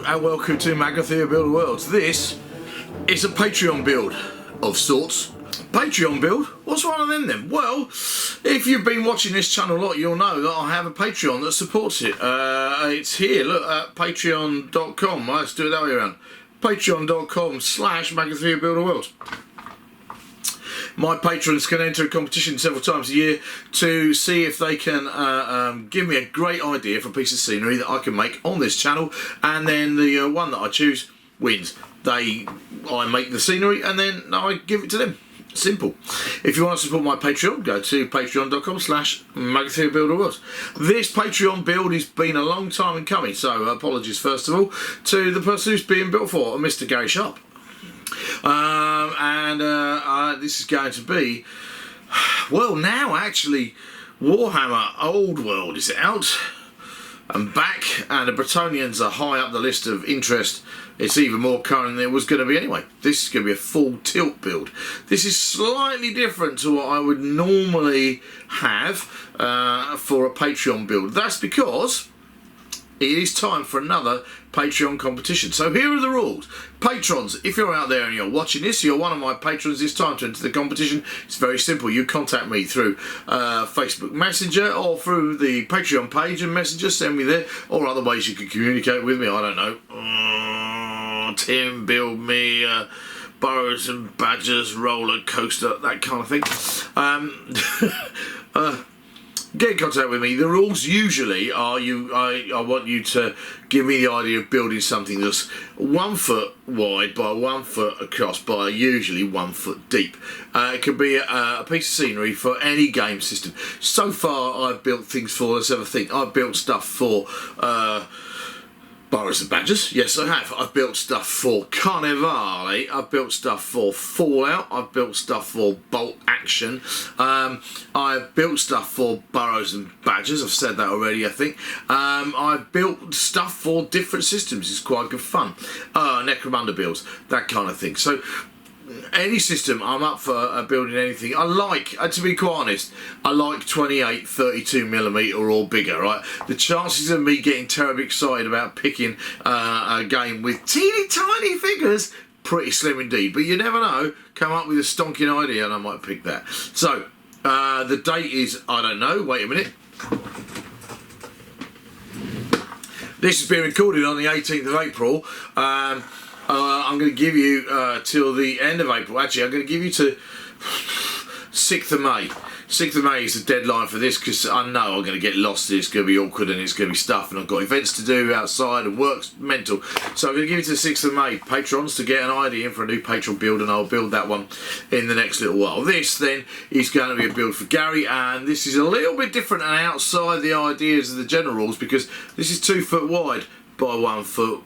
and welcome to Magathea Builder Worlds. This is a Patreon build of sorts. Patreon build? What's one of them then? Well, if you've been watching this channel a lot, you'll know that I have a Patreon that supports it. It's here, look, at patreon.com. Let's do it that way around. Patreon.com/Magathea Builder Worlds. My patrons can enter a competition several times a year to see if they can give me a great idea for a piece of scenery that I can make on this channel, and then the one that I choose wins. I make the scenery and then I give it to them. Simple. If you want to support my Patreon, go to patreon.com/Magathea Builder Worlds. This Patreon build has been a long time in coming, so apologies first of all to the person who's being built for, Mr. Gary Sharp. This is going to be, well, now actually Warhammer Old World is out and back, and the Bretonnians are high up the list of interest. It's even more current than it was going to be anyway. This is going to be a full tilt build. This is slightly different to what I would normally have for a Patreon build. That's because it is time for another Patreon competition. So here are the rules. Patrons, if you're out there and you're watching this, you're one of my patrons, it's time to enter the competition. It's very simple. You contact me through Facebook Messenger or through the Patreon page and Messenger, send me there, or other ways you can communicate with me. I don't know. Tim, build me Burrows and Badgers roller coaster, that kind of thing. Get in contact with me. The rules usually are I want you to give me the idea of building something that's 1 foot wide by 1 foot across by usually 1 foot deep. It could be a piece of scenery for any game system. So far I've built things for, let's have a think. I've built stuff for Burrows and Badgers, yes I have. I've built stuff for Carnivale, I've built stuff for Fallout, I've built stuff for Bolt Action, I've built stuff for Burrows and Badgers, I've said that already I think. I've built stuff for different systems, it's quite good fun. Necromunda builds, that kind of thing. So any system, I'm up for building anything. I like, to be quite honest, I like 28, 32mm or bigger, right? The chances of me getting terribly excited about picking a game with teeny tiny figures, pretty slim indeed. But you never know, come up with a stonking idea and I might pick that. So, the date is, I don't know, wait a minute. This has been recorded on the 18th of April. I'm going to give you till the end of April. Actually, I'm going to give you to 6th of May. 6th of May is the deadline for this because I know I'm going to get lost. It's going to be awkward and it's going to be stuff, and I've got events to do outside and work's mental. So I'm going to give you to the 6th of May. Patrons to get an idea for a new Patreon build, and I'll build that one in the next little while. This then is going to be a build for Gary, and this is a little bit different and outside the ideas of the general rules because this is 2 foot wide by 1 foot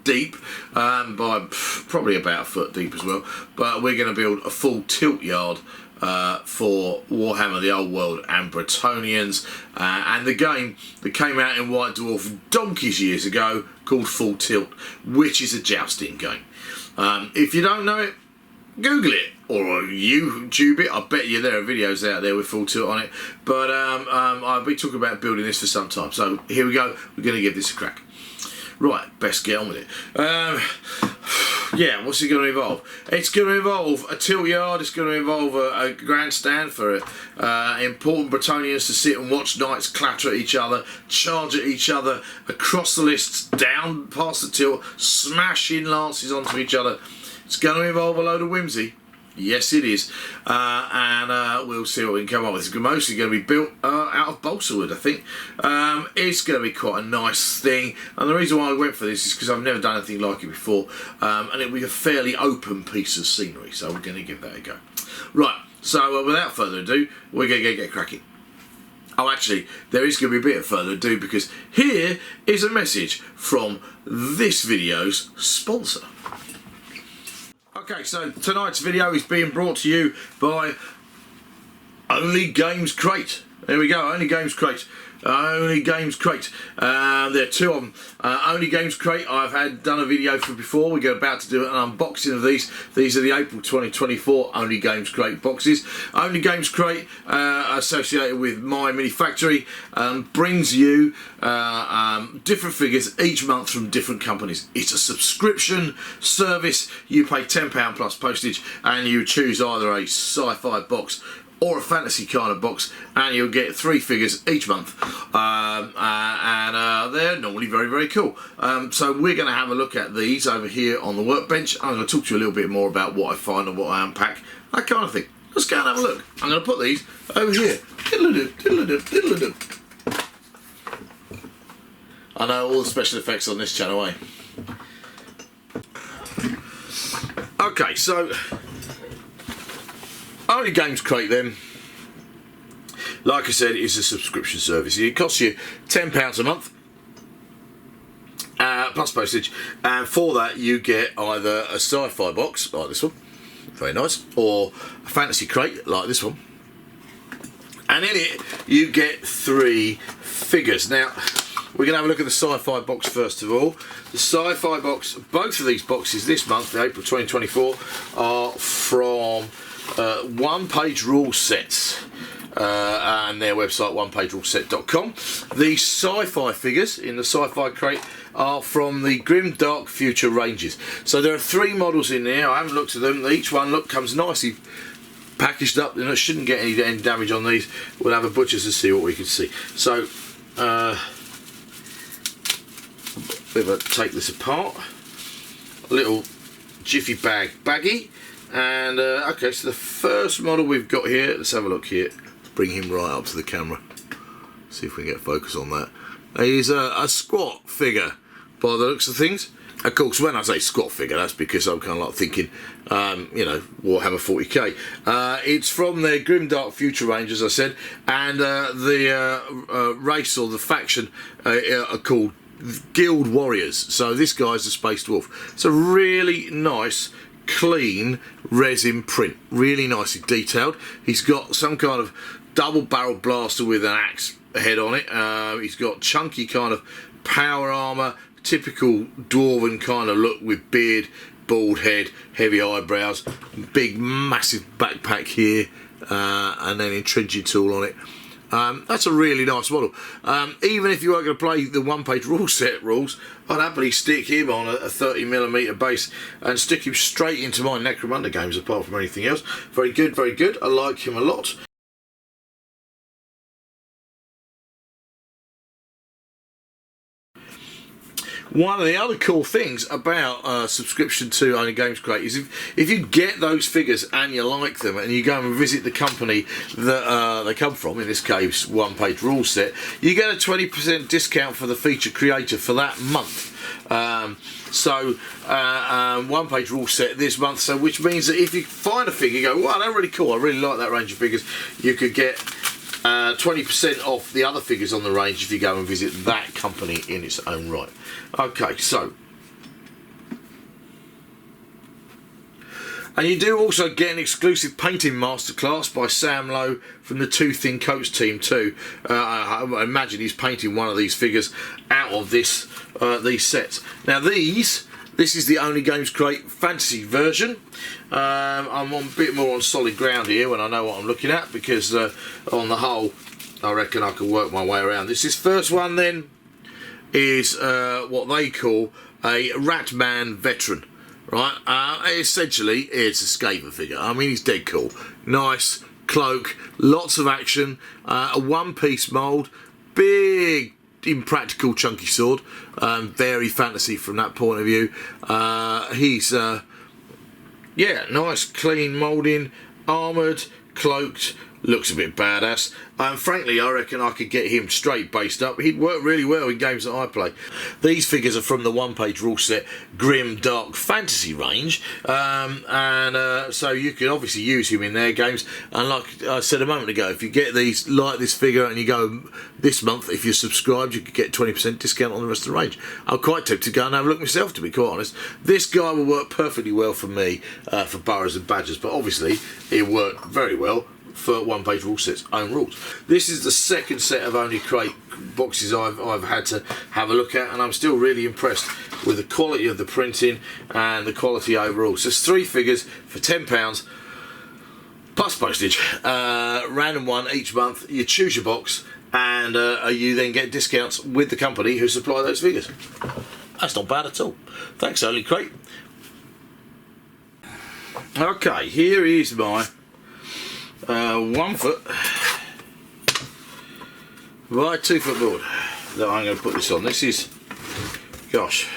deep, by probably about a foot deep as well. But we're going to build a full tilt yard for Warhammer the Old World and Bretonnians, and the game that came out in White Dwarf donkeys years ago called Full Tilt, which is a jousting game. If you don't know it, Google it or YouTube it. I bet you there are videos out there with Full Tilt on it. But I've been talking about building this for some time, so here we go. We're going to give this a crack. Right, best get on with it. Yeah, what's it going to involve? It's going to involve a tilt yard, it's going to involve a grandstand for important Bretonnians to sit and watch knights clatter at each other, charge at each other, across the lists, down past the tilt, smashing lances onto each other. It's going to involve a load of whimsy. Yes, it is. We'll see what we can come up with. It's mostly going to be built out of balsa wood, I think. It's going to be quite a nice thing. And the reason why I went for this is because I've never done anything like it before. And it'll be a fairly open piece of scenery. So we're going to give that a go. Right, so without further ado, we're going to get cracking. Oh, actually, there is going to be a bit of further ado because here is a message from this video's sponsor. Okay, so tonight's video is being brought to you by Only Games Crate. There we go, Only Games Crate. Only Games Crate. There are two of them. Only Games Crate, I've done a video for before. We're about to do an unboxing of these. These are the April 2024 Only Games Crate boxes. Only Games Crate, associated with My Mini Factory, brings you different figures each month from different companies. It's a subscription service. You pay £10 plus postage and you choose either a sci-fi box or a fantasy kind of box, and you'll get 3 figures each month, and they're normally very, very cool. So we're going to have a look at these over here on the workbench. I'm going to talk to you a little bit more about what I find and what I unpack, that kind of thing. Let's go and have a look. I'm going to put these over here. I know all the special effects on this channel, eh? Okay, so Only Games Crate then, like I said, is a subscription service. It costs you £10 a month plus postage, and for that you get either a sci-fi box like this one, very nice, or a fantasy crate like this one, and in it you get 3 figures. Now we're going to have a look at the sci-fi box first of all. The sci-fi box, both of these boxes this month, the April 2024, are from One Page Rule Sets, and their website onepagerulset.com. The sci-fi figures in the sci-fi crate are from the Grim Dark Future ranges. So there are 3 models in there. I haven't looked at them. Each one comes nicely packaged up, and it shouldn't get any damage on these. We'll have a butcher's to see what we can see. So we're going to take this apart. A little jiffy bag baggie. And okay, so the first model we've got here, let's have a look here. Bring him right up to the camera. See if we can get focus on that. He's a squat figure by the looks of things. Of course, when I say squat figure, that's because I'm kind of like thinking, you know, Warhammer 40k. It's from their Grimdark Future range, as I said, and the race or the faction are called Guild Warriors. So this guy's a Space Dwarf. It's a really nice, clean resin print, really nicely detailed. He's got some kind of double barrel blaster with an axe head on it. He's got chunky kind of power armor, typical dwarven kind of look with beard, bald head, heavy eyebrows, big massive backpack here, and then entrenching tool on it. That's a really nice model. Even if you weren't going to play the One Page Rule Set rules, I'd happily stick him on a 30mm base and stick him straight into my Necromunda games apart from anything else. Very good, very good. I like him a lot. One of the other cool things about subscription to Only Games Crate is if you get those figures and you like them and you go and visit the company that they come from, in this case One Page Rule Set, you get a 20% discount for the feature creator for that month. One Page Rule Set this month, so which means that if you find a figure, you go, wow, they're really cool, I really like that range of figures, you could get 20% off the other figures on the range if you go and visit that company in its own right. Okay, so, and you do also get an exclusive painting masterclass by Sam Lowe from the Two Thin Coats team too. I imagine he's painting one of these figures out of this these sets. Now this is the Only Games Crate fantasy version. I'm on a bit more on solid ground here when I know what I'm looking at, because on the whole I reckon I can work my way around this. This first one then is what they call a Ratman veteran, right? Essentially it's a Skaven figure. I mean, he's dead cool. Nice cloak, lots of action, a one-piece mould, big impractical chunky sword, very fantasy from that point of view. He's yeah, nice clean moulding, armoured, cloaked, looks a bit badass. Frankly, I reckon I could get him straight based up. He'd work really well in games that I play. These figures are from the One Page Rule Set Grim Dark Fantasy range, so you can obviously use him in their games. And like I said a moment ago, if you get these, like this figure, and you go this month, if you're subscribed, you could get 20% discount on the rest of the range. I'm quite tempted to go and have a look myself, to be quite honest. This guy will work perfectly well for me for Burrows and Badgers, but obviously it worked very well for one page rule sets, own rules. This is the second set of Only Crate boxes I've had to have a look at, and I'm still really impressed with the quality of the printing and the quality overall. So it's 3 figures for £10 plus postage, random one each month. You choose your box, and you then get discounts with the company who supply those figures. That's not bad at all. Thanks, Only Crate. Okay, here is my 1 foot by 2 foot board that I'm going to put this on. This is, gosh,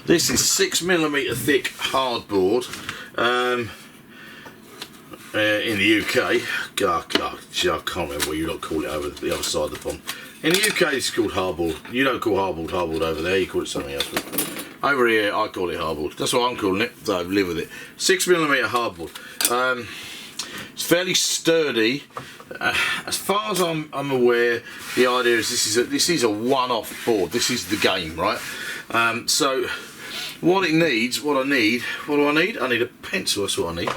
this is 6mm thick hardboard. In the UK, I can't remember what you lot call it over the other side of the pond. In the UK, it's called hardboard. You don't call hardboard over there. You call it something else. Over here, I call it hardboard. That's what I'm calling it. So I live with it. 6mm hardboard. It's fairly sturdy. As far as I'm aware, the idea is this is a one-off board. This is the game, right? So what it needs, what do I need? I need a pencil. That's what I need.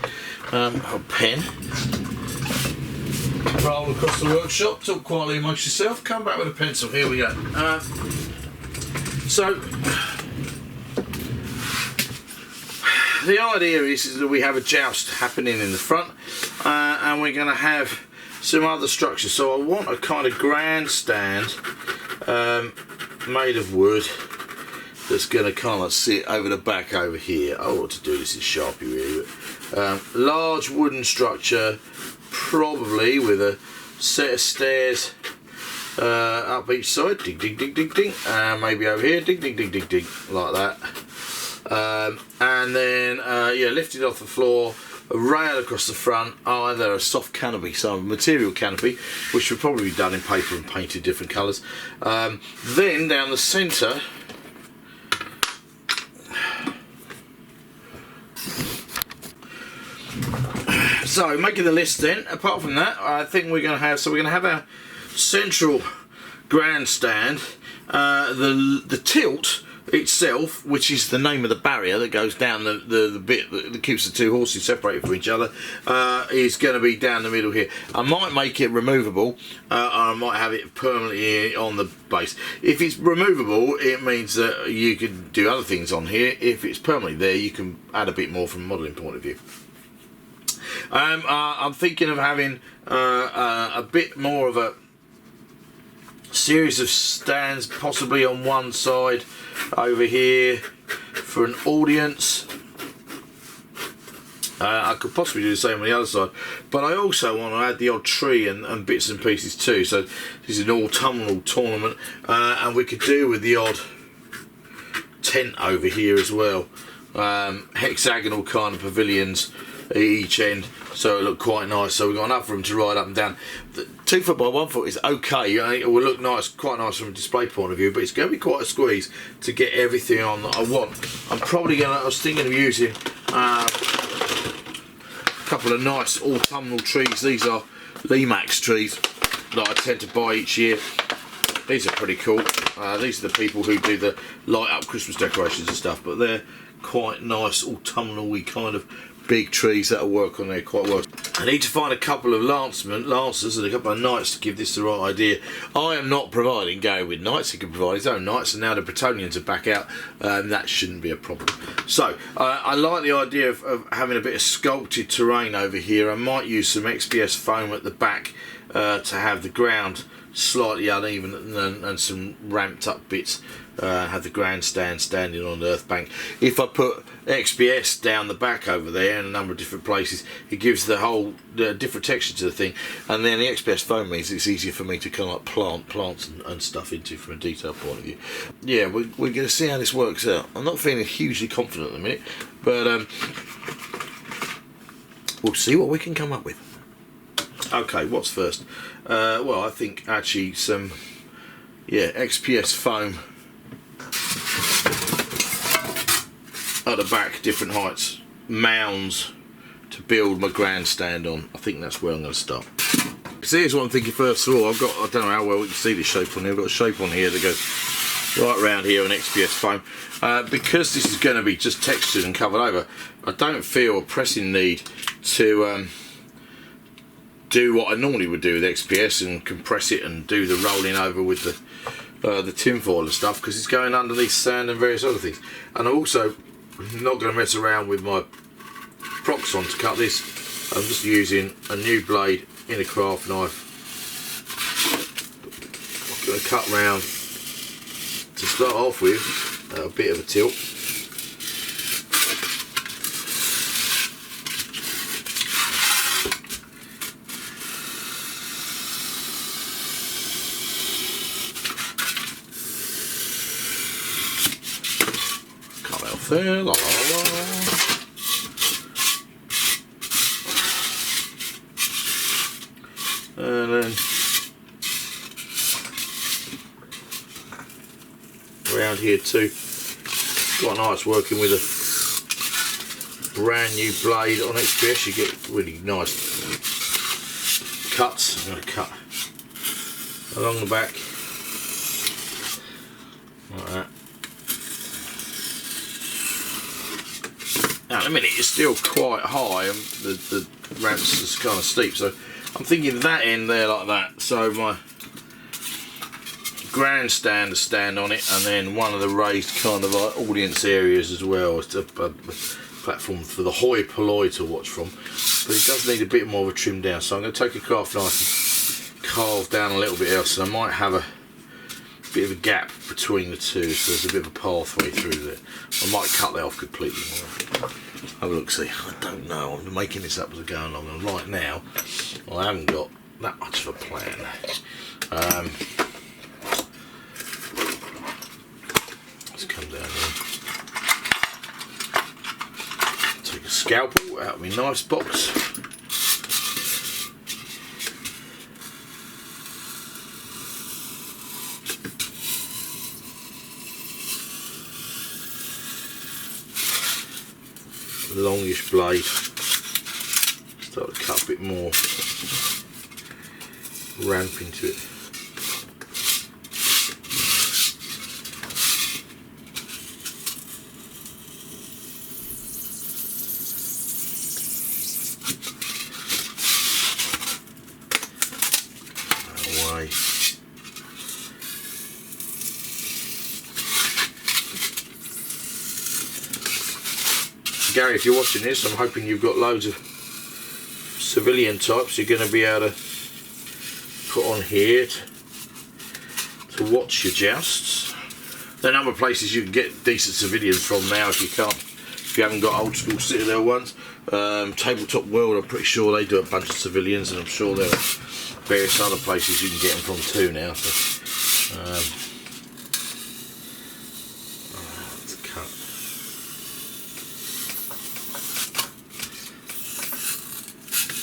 A pen. Roll across the workshop, talk quietly amongst yourself, come back with a pencil. Here we go. So the idea is that we have a joust happening in the front, and we're going to have some other structures. So I want a kind of grandstand made of wood that's going to kind of sit over the back over here. I ought to do this in Sharpie really, but large wooden structure, probably with a set of stairs up each side, ding ding ding ding ding, and maybe over here, ding ding ding ding ding, like that. And then yeah, lifted off the floor, a rail across the front, either a soft canopy, some material canopy, which would probably be done in paper and painted different colours. Then down the centre, so making the list then, apart from that, I think we're going to have, our central grandstand, the tilt itself, which is the name of the barrier that goes down the bit that keeps the two horses separated from each other, is going to be down the middle here. I might make it removable, or I might have it permanently on the base. If it's removable, it means that you can do other things on here. If it's permanently there, you can add a bit more from a modelling point of view. I'm thinking of having a bit more of a series of stands, possibly on one side over here for an audience. I could possibly do the same on the other side, but I also want to add the odd tree and bits and pieces too. So this is an autumnal tournament, and we could do with the odd tent over here as well. Hexagonal kind of pavilions at each end, so it looked quite nice. So we've got enough room to ride up and down. The 2 foot by 1 foot is okay. It will look nice, quite nice from a display point of view, but it's going to be quite a squeeze to get everything on that I want. I was thinking of using a couple of nice autumnal trees. These are Limax trees that I tend to buy each year. These are pretty cool. These are the people who do the light up Christmas decorations and stuff, but they're quite nice autumnal-y kind of big trees that'll work on there quite well. I need to find a couple of lancers and a couple of knights to give this the right idea. I am not providing Gary with knights. He can provide his own knights, and now the Bretonians are back out, that shouldn't be a problem. So I like the idea of having a bit of sculpted terrain over here. I might use some XPS foam at the back to have the ground slightly uneven and some ramped up bits. Have the grandstand standing on the earth bank. If I put XPS down the back over there in a number of different places, it gives the whole different texture to the thing, and then the XPS foam means it's easier for me to kind of like plant plants and stuff into from a detail point of view. Yeah, we're going to see how this works out. I'm not feeling hugely confident at the minute, but we'll see what we can come up with. Okay, what's first? Well, I think actually some XPS foam at the back, different heights, mounds to to build my grandstand on. I think that's where I'm going to start. So here's what I'm thinking first of all. I don't know how well we can see this shape on here. I've got a shape on here that goes right around here on XPS foam. Because this is going to be just textured and covered over, I don't feel a pressing need to do what I normally would do with XPS and compress it and do the rolling over with the tinfoil and stuff, because it's going underneath sand and various other things. And I'm also not going to mess around with my Proxon to cut this. I'm just using a new blade in a craft knife. I'm going to cut round to start off with a bit of a tilt. Cut that off there, la la la. And then around here too, quite nice working with a brand new blade on XPS. You get really nice cuts. I'm going to cut along the back like that. Now in a minute it's still quite high and the ramps is kind of steep, so I'm thinking that end there like that, so my grandstand to stand on it, and then one of the raised kind of like audience areas as well. It's a platform for the hoi polloi to watch from, but it does need a bit more of a trim down, so I'm going to take a craft knife and carve down a little bit else, and I might have a bit of a gap between the two, so there's a bit of a pathway through there. I might cut that off completely. Have a look, see. I don't know, I'm making this up as I go along, and right now I haven't got that much of a plan. Let's come down here. Take a scalpel out of my knives box. Longish blade. Start to cut a bit more ramp into it. That way. Gary, if you're watching this, I'm hoping you've got loads of civilian types you're going to be able to put on here to watch your jousts. There are a number of places you can get decent civilians from now if you haven't got old school Citadel ones. Tabletop World, I'm pretty sure they do a bunch of civilians, and I'm sure there are various other places you can get them from too now. So, let's cut.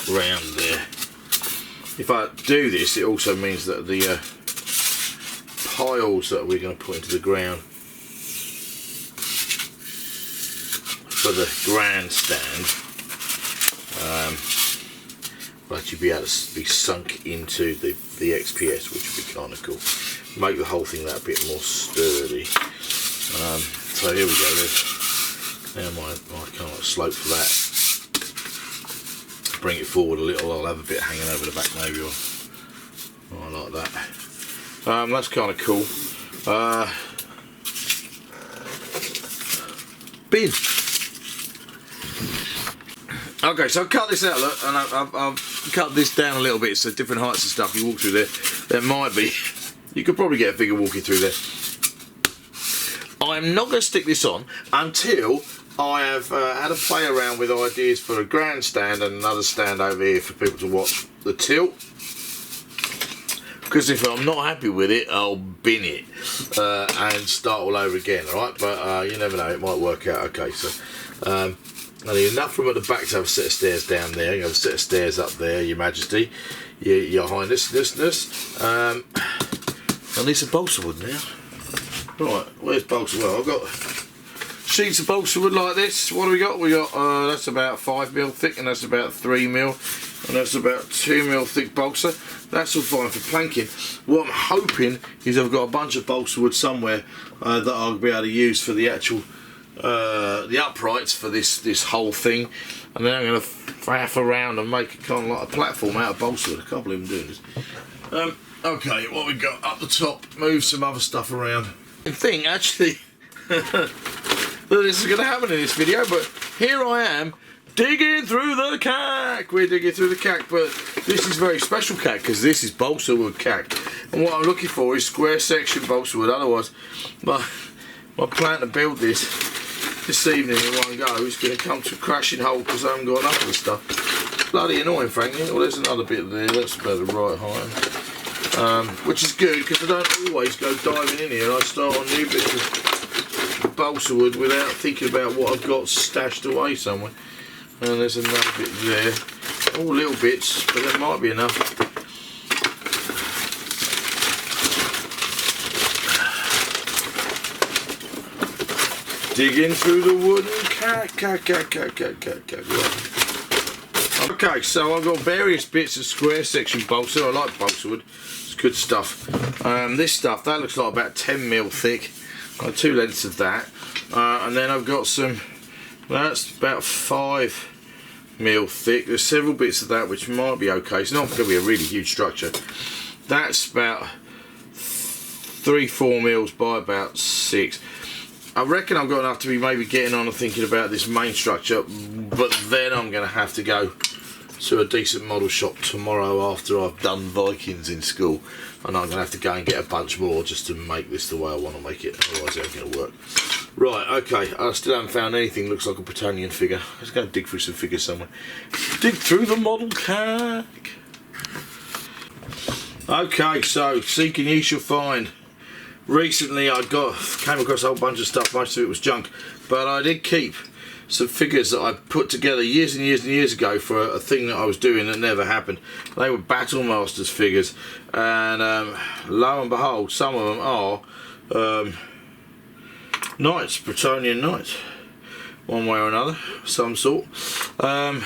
Round there. If I do this, it also means that the piles that we're going to put into the ground for the grandstand will actually be able to be sunk into the XPS, which would be kind of cool. Make the whole thing that a bit more sturdy. So here we go. There's now my kind of slope for that. Bring it forward a little, I'll have a bit hanging over the back maybe, or I like that. That's kind of cool. Bin. Okay, so I've cut this out, look, and I've cut this down a little bit, so different heights and stuff. You walk through there might be, you could probably get a figure walking through there. I'm not going to stick this on until I have had a play around with ideas for a grandstand and another stand over here for people to watch the tilt. Because if I'm not happy with it, I'll bin it and start all over again, alright? But you never know, it might work out okay. So I need enough room at the back to have a set of stairs down there. You have a set of stairs up there, Your Majesty, Your Highness. I need some balsa wood now. Right, where's balsa? Well, I've got sheets of balsa wood like this. What do we got? We got that's about 5mm thick, and that's about 3mm, and that's about 2mm thick balsa. That's all fine for planking. What I'm hoping is I've got a bunch of balsa wood somewhere that I'll be able to use for the actual the uprights for this whole thing, and then I'm going to faff around and make it kind of like a platform out of balsa wood. I can't believe I'm doing this. Okay, what we got up the top? Move some other stuff around. The thing actually. This is going to happen in this video, but here I am digging through the cack. We're digging through the cack, but this is very special cack because this is balsa wood cack, and what I'm looking for is square section balsa wood. Otherwise my plan to build this evening in one go is going to come to a crashing halt because I haven't got enough of the stuff. Bloody annoying, frankly. Well, there's another bit there. That's about the right height, which is good because I don't always go diving in here and I start on new bits of balsa wood without thinking about what I've got stashed away somewhere. And there's another bit there. All little bits, but there might be enough. Digging through the wooden cack. Okay, so I've got various bits of square section balsa. I like balsa wood. It's good stuff. This stuff, that looks like about 10mm thick. I've got 2 lengths of that. And then I've got some, that's about 5mm thick. There's several bits of that which might be okay. It's not going to be a really huge structure. That's about 3-4 mils by about 6. I reckon I've got enough to be maybe getting on and thinking about this main structure, but then I'm going to have to go to a decent model shop tomorrow after I've done Vikings in school, and I'm going to have to go and get a bunch more just to make this the way I want to make it, otherwise it ain't going to work. Right, okay, I still haven't found anything that looks like a Britannian figure. Let's go and dig through some figures somewhere. Dig through the model cack. Okay, so seeking ye shall find. Recently I came across a whole bunch of stuff, most of it was junk, but I did keep some figures that I put together years and years and years ago for a thing that I was doing that never happened. They were Battle Masters figures, and lo and behold, some of them are knights, Bretonian knights, one way or another, some sort. Well,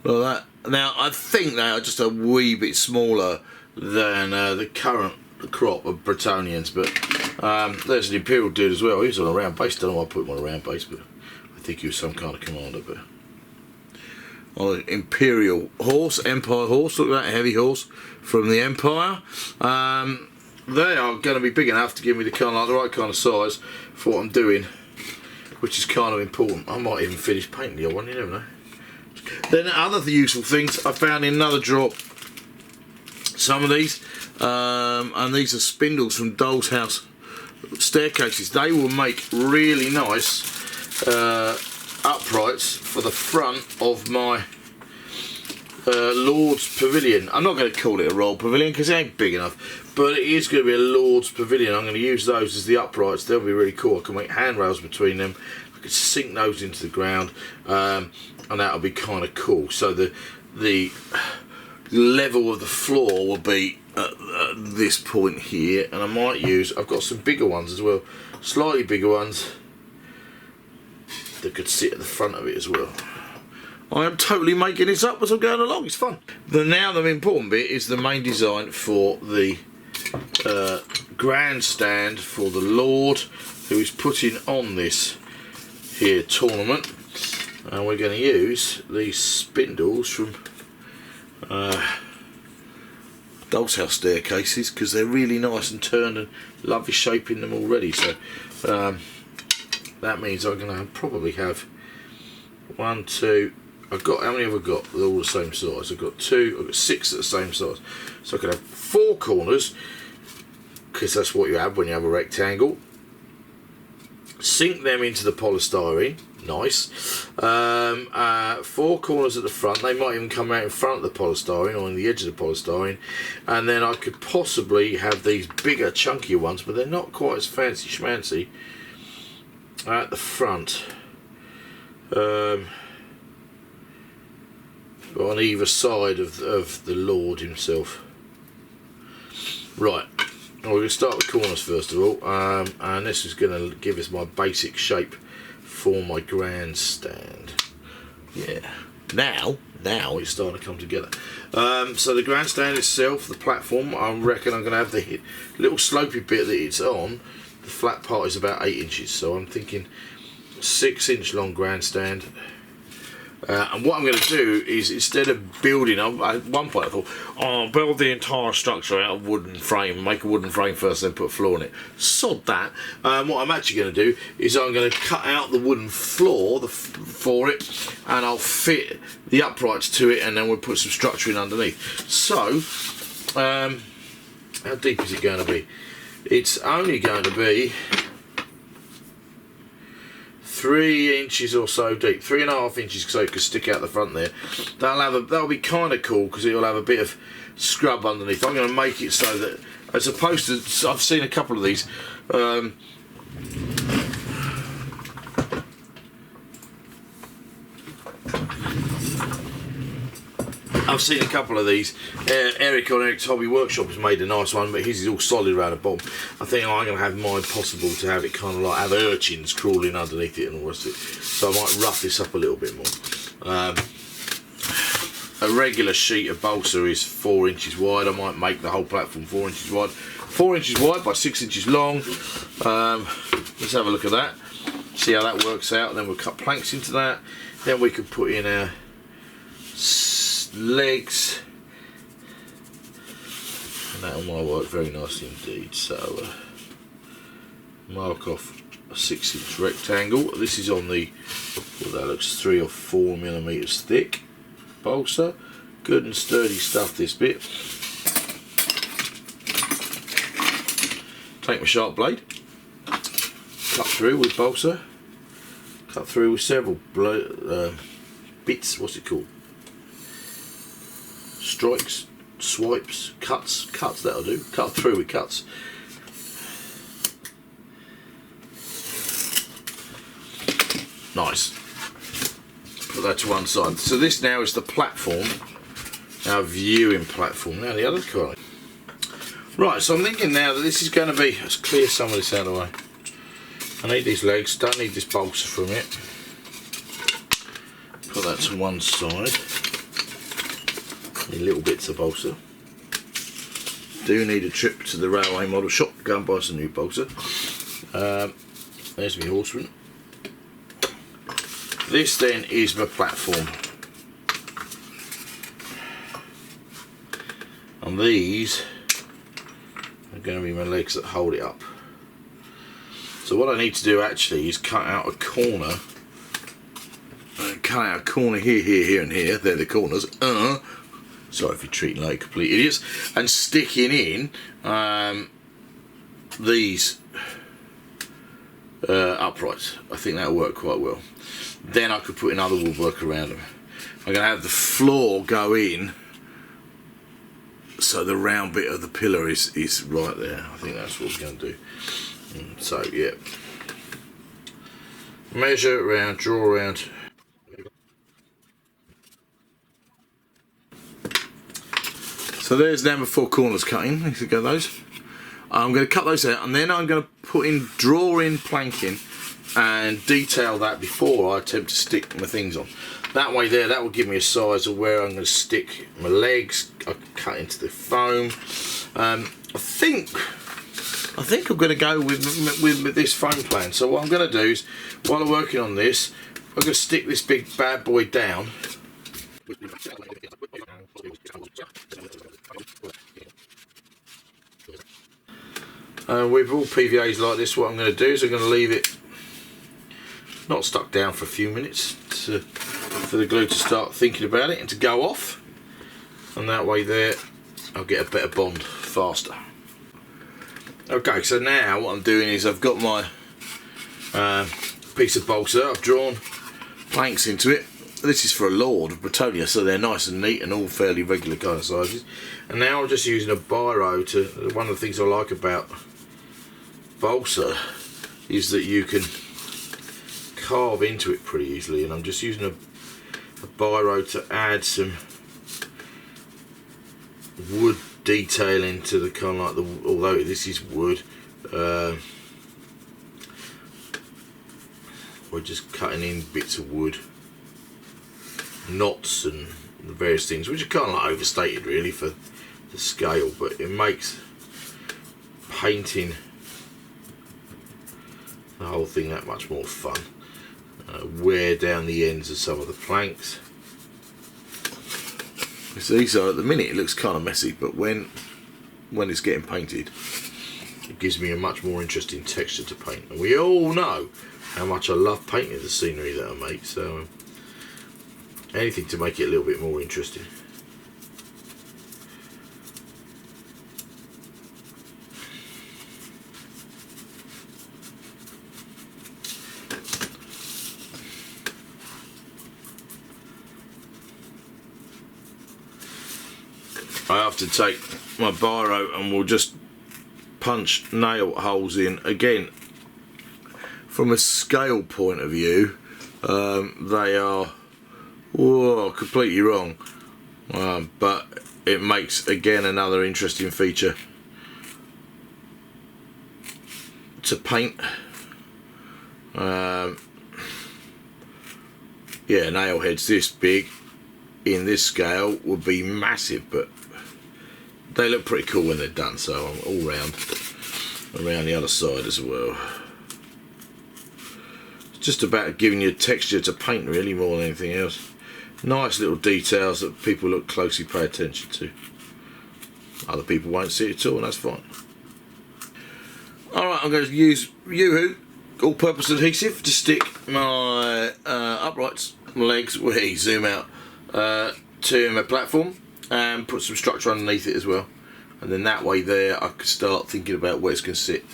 that now I think they are just a wee bit smaller than the current crop of Bretonians, but there's an Imperial dude as well. He's on a round base. Don't know why I put him on a round base, but I think he was some kind of commander. But on an Imperial horse, Empire horse, look at that heavy horse from the Empire. They are going to be big enough to give me the kind of like the right kind of size for what I'm doing, which is kind of important. I might even finish painting the other one, you never know. Then other useful things I found in another drawer. Some of these, and these are spindles from Doll's House staircases. They will make really nice uprights for the front of my Lord's Pavilion. I'm not going to call it a Royal Pavilion because it ain't big enough, but it is going to be a Lord's Pavilion. I'm going to use those as the uprights. They'll be really cool. I can make handrails between them. I can sink those into the ground, and that'll be kind of cool. So the level of the floor will be at this point here, and I might use, I've got some bigger ones as well, slightly bigger ones that could sit at the front of it as well. I am totally making this up as I'm going along, it's fun. Now the important bit is the main design for the grandstand for the Lord who is putting on this here tournament, and we're going to use these spindles from Doll's House staircases because they're really nice and turned and lovely shape in them already. So that means I'm going to probably have 1, 2. I've got, how many have I got? They're all the same size. I've got 2. I've got 6 at the same size. So I could have 4 corners because that's what you have when you have a rectangle. Sink them into the polystyrene. Nice. 4 corners at the front. They might even come out in front of the polystyrene or on the edge of the polystyrene, and then I could possibly have these bigger chunkier ones, but they're not quite as fancy schmancy at the front, on either side of the Lord himself. Right, we're going to start with corners first of all, and this is going to give us my basic shape for my grandstand. Yeah, now it's starting to come together. So the grandstand itself, the platform, I reckon I'm going to have the little slopey bit that it's on. The flat part is about 8 inches, so I'm thinking 6-inch long grandstand. And what I'm going to do is, instead of building, at one point I thought, oh, I'll build the entire structure out of wooden frame, make a wooden frame first, then put a floor in it. Sod that. What I'm actually going to do is I'm going to cut out the wooden floor for it, and I'll fit the uprights to it, and then we'll put some structure in underneath. So, how deep is it going to be? It's only going to be 3 inches or so deep, 3.5 inches, so it can stick out the front there. That'll be kind of cool because it'll have a bit of scrub underneath. I'm going to make it so that, as opposed to, I've seen a couple of these. I've seen a couple of these. Eric on Eric's Hobby Workshop has made a nice one, but his is all solid around the bottom. I think I'm going to have mine possible to have it kind of like have urchins crawling underneath it and all the rest of it. So I might rough this up a little bit more. A regular sheet of balsa is 4 inches wide. I might make the whole platform 4 inches wide. 4 inches wide by 6 inches long. Let's have a look at that. See how that works out. And then we'll cut planks into that. Then we can put in our legs, and that will work very nicely indeed. So mark off a 6-inch rectangle. This is on the, well, that looks 3 or 4 millimeters thick balsa. Good and sturdy stuff, this bit. Take my sharp blade, cut through with balsa, cut through with several bits, what's it called? Strikes, swipes, cuts, that'll do. Cut through with cuts. Nice. Put that to one side. So this now is the platform, our viewing platform. Now the other kind. Right, so I'm thinking now that this is going to be, let's clear some of this out of the way. I need these legs, don't need this balsa from it. Put that to one side. Little bits of balsa. Do need a trip to the railway model shop, go and buy some new balsa. There's my horseman. This then is my platform, and these are going to be my legs that hold it up. So what I need to do actually is cut out a corner. Cut out a corner here, here, and here. They're the corners. Sorry if you're treating like complete idiots. And sticking in these uprights. I think that'll work quite well. Then I could put in other woodwork around them. I'm going to have the floor go in so the round bit of the pillar is right there. I think that's what we're going to do. So yeah, measure around, draw around. So there's now my 4 corners cutting. Let's go those. I'm going to cut those out, and then I'm going to put in draw-in planking and detail that before I attempt to stick my things on. That way there, that will give me a size of where I'm going to stick my legs. I can cut into the foam. I think I'm going to go with this foam plan. So what I'm going to do is, while I'm working on this, I'm going to stick this big bad boy down. With all PVAs like this, what I'm going to do is I'm going to leave it not stuck down for a few minutes for the glue to start thinking about it and to go off, and that way there I'll get a better bond faster. Okay, so now what I'm doing is I've got my piece of balsa. I've drawn planks into it. This is for a Lord of Bretonia, so they're nice and neat and all fairly regular kind of sizes. And now I'm just using a biro to, one of the things I like about balsa is that you can carve into it pretty easily, and I'm just using a biro to add some wood detailing to the kind of like the, although this is wood, we're just cutting in bits of wood, knots and the various things, which are kind of like overstated really for the scale, but it makes painting the whole thing that much more fun. Wear down the ends of some of the planks. See, so at the minute it looks kind of messy, but when it's getting painted, it gives me a much more interesting texture to paint. And we all know how much I love painting the scenery that I make, so anything to make it a little bit more interesting. I have to take my biro and we'll just punch nail holes in. Again, from a scale point of view, they are completely wrong, but it makes again another interesting feature to paint. Yeah, nail heads this big in this scale would be massive, but they look pretty cool when they're done, so I'm all round around the other side as well. It's just about giving you texture to paint really more than anything else. Nice little details that people look closely pay attention to. Other people won't see it at all, and that's fine. Alright, I'm going to use Yoo-Hoo all-purpose adhesive to stick my uprights, my legs, zoom out, to my platform, and put some structure underneath it as well, and then that way there I can start thinking about where it's going to sit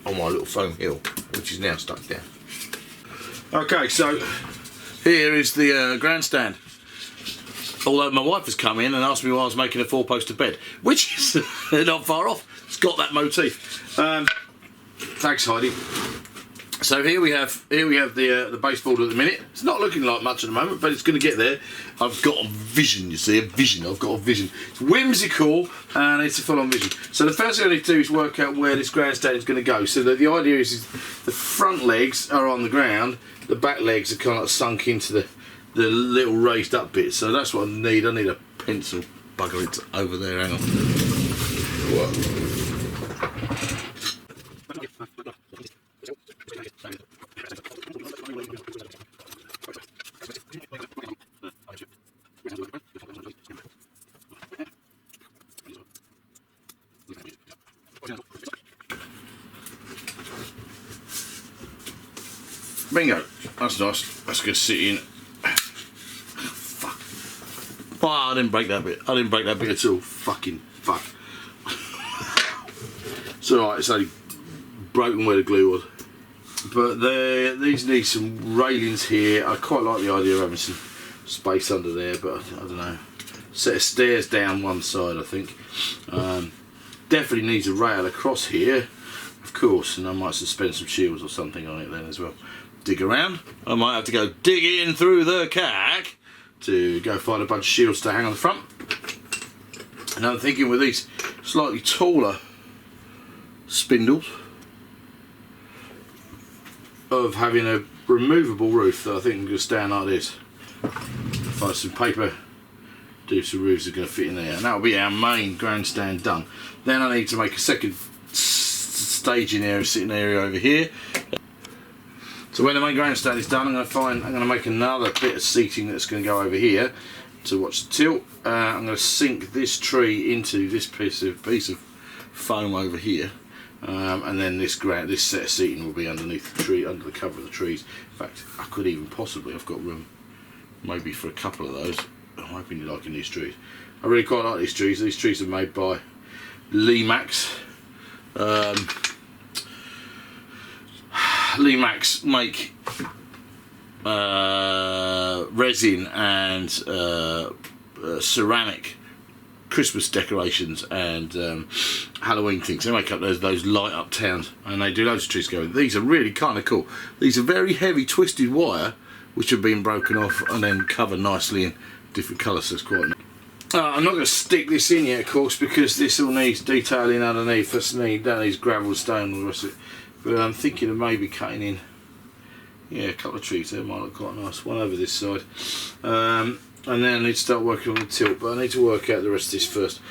on my little foam hill, which is now stuck down. Okay, so here is the grandstand, although my wife has come in and asked me why I was making a 4-poster bed, which is not far off. It's got that motif. Thanks, Heidi. So here we have the baseboard at the minute. It's not looking like much at the moment, but it's going to get there. I've got a vision, you see, a vision. I've got a vision. It's whimsical and it's a full-on vision. So the first thing I need to do is work out where this grandstand is going to go. So that the idea is the front legs are on the ground, the back legs are kind of sunk into the little raised up bits. So that's what I need. I need a pencil. Bugger it over there. Hang on. Whoa. Bingo, that's nice. That's going to sit in. Fuck. Oh, I didn't break that bit. I didn't break that bit at all. Fucking fuck. It's alright, it's only broken where the glue was. But these need some railings here. I quite like the idea of having some space under there, but I don't know. Set of stairs down one side, I think. Definitely needs a rail across here, of course, and I might suspend some shields or something on it then as well. Dig around. I might have to go digging through the cack to go find a bunch of shields to hang on the front. And I'm thinking with these slightly taller spindles of having a removable roof that I think I'm going to stand like this. Find some paper, do some roofs that are going to fit in there, and that'll be our main grandstand done. Then I need to make a second staging area, sitting area over here. So when the main grandstand is done, I'm going to make another bit of seating that's going to go over here to watch the tilt. I'm going to sink this tree into this piece of foam over here, and then this set of seating will be underneath the tree, under the cover of the trees. In fact, I could even possibly, I've got room maybe for a couple of those. I'm hoping you're liking these trees. I really quite like these trees. These trees are made by Limax. Limax make resin and ceramic Christmas decorations and Halloween things. They make up those light up towns, and they do loads of trees going. These are really kind of cool. These are very heavy twisted wire which have been broken off and then covered nicely in different colours, so it's quite nice. I'm not going to stick this in yet, of course, because this all needs detailing underneath. That needs gravel, stone, and the rest of it. But I'm thinking of maybe cutting in, yeah, a couple of trees there. Might look quite nice. One over this side, and then I need to start working on the tilt. But I need to work out the rest of this first.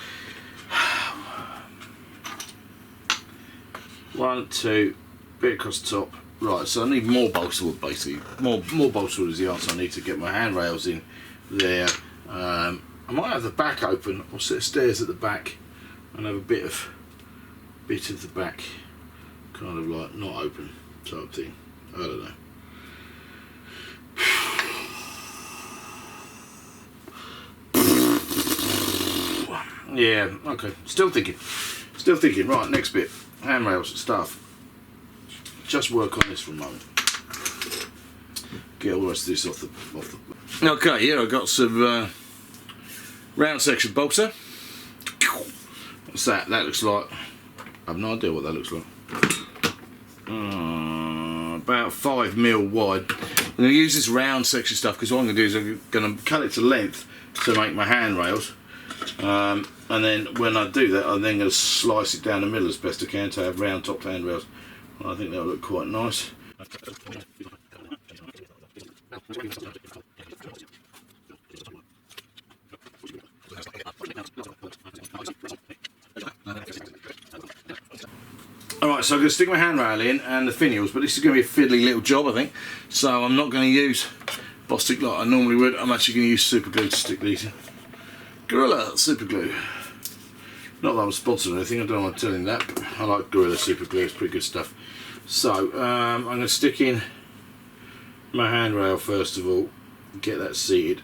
1, 2, bit across the top. Right, so I need more balsa wood, basically. More balsa wood is the answer. I need to get my handrails in there. I might have the back open, or set of stairs at the back, and have a bit of the back kind of like not open type thing. I don't know. Yeah, okay. Still thinking. Right, next bit. Handrails and stuff. Just work on this for a moment. Get all the rest of this off the. Okay, here I've got some round section balsa. What's that? That looks like. I have no idea what that looks like. About 5mm wide. I'm going to use this round section stuff because what I'm going to do is I'm going to cut it to length to make my handrails. And then when I do that, I'm then going to slice it down the middle as best I can to have round topped handrails. I think that'll look quite nice. Alright, so I'm going to stick my handrail in and the finials, but this is going to be a fiddly little job, I think. So I'm not going to use Bostik like I normally would. I'm actually going to use super glue to stick these in. Gorilla super glue. Not that I'm sponsored or anything, I don't want to tell you that, but I like Gorilla super glue, it's pretty good stuff. So I'm going to stick in my handrail first of all, get that seated,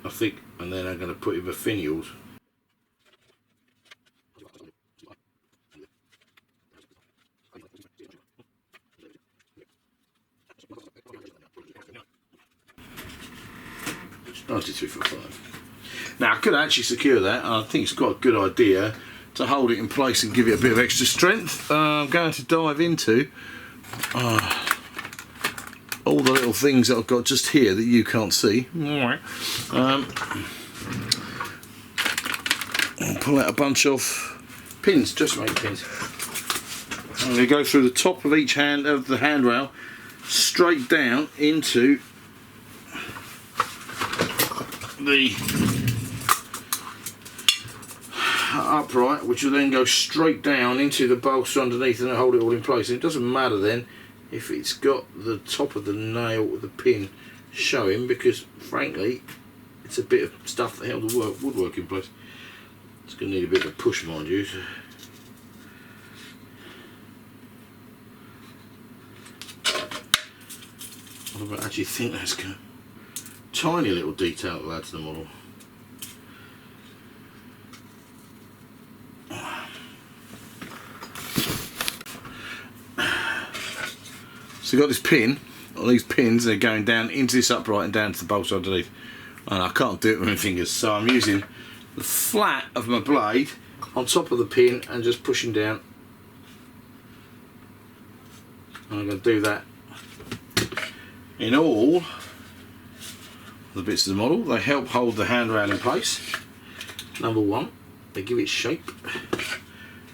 I think, and then I'm going to put in the finials. It's 93.5. Now I could actually secure that, and I think it's quite a good idea to hold it in place and give it a bit of extra strength. I'm going to dive into all the little things that I've got just here that you can't see. I'll pull out a bunch of pins, just to make pins. I'm going to go through the top of each hand of the handrail, straight down into the upright, which will then go straight down into the balsa underneath and hold it all in place. And it doesn't matter then if it's got the top of the nail with the pin showing, because frankly it's a bit of stuff that held the woodwork in place. It's going to need a bit of a push, mind you. I don't actually think that's going to... Tiny little detail to add to the model. So you've got this pin, all these pins, they're going down into this upright and down to the balsa underneath. And I can't do it with my fingers, so I'm using the flat of my blade on top of the pin and just pushing down. And I'm going to do that in all the bits of the model. They help hold the handrail in place. Number one, they give it shape.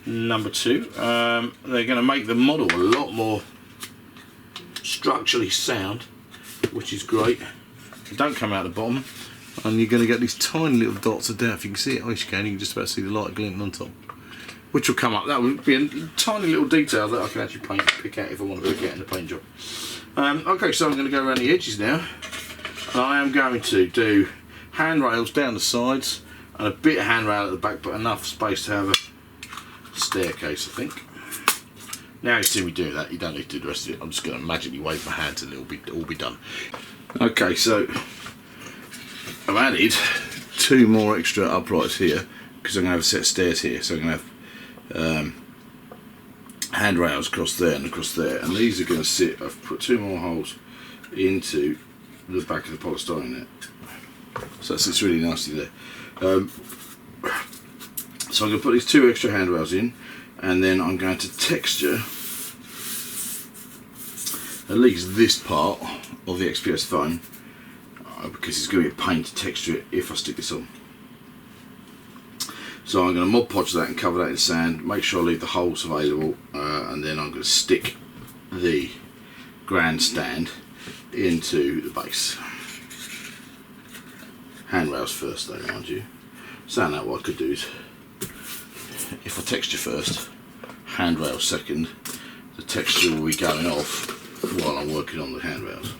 Number two, they're going to make the model a lot more structurally sound, which is great. They don't come out the bottom, and you're going to get these tiny little dots of depth. You can see it, you can just about see the light glinting on top, which will come up. That would be a tiny little detail that I can actually pick out if I want to look at in the paint job. Okay, so I'm going to go around the edges now. I am going to do handrails down the sides and a bit of handrail at the back, but enough space to have a staircase, I think. Now you see me do that, you don't need to do the rest of it. I'm just going to magically wave my hands and it'll all be done. Okay, so I've added 2 more extra uprights here because I'm going to have a set of stairs here. So I'm going to have handrails across there and across there, and these are going to sit. I've put 2 more holes into the back of the polystyrene net, so that sits really nicely there. So I'm going to put these 2 extra handrails in, and then I'm going to texture at least this part of the XPS foam, because it's going to be a pain to texture it if I stick this on. So I'm going to Mod Podge that and cover that in sand, make sure I leave the holes available, and then I'm going to stick the grandstand into the base. Handrails first though, mind you. So now what I could do is, if I texture first, handrails second, the texture will be going off while I'm working on the handrails.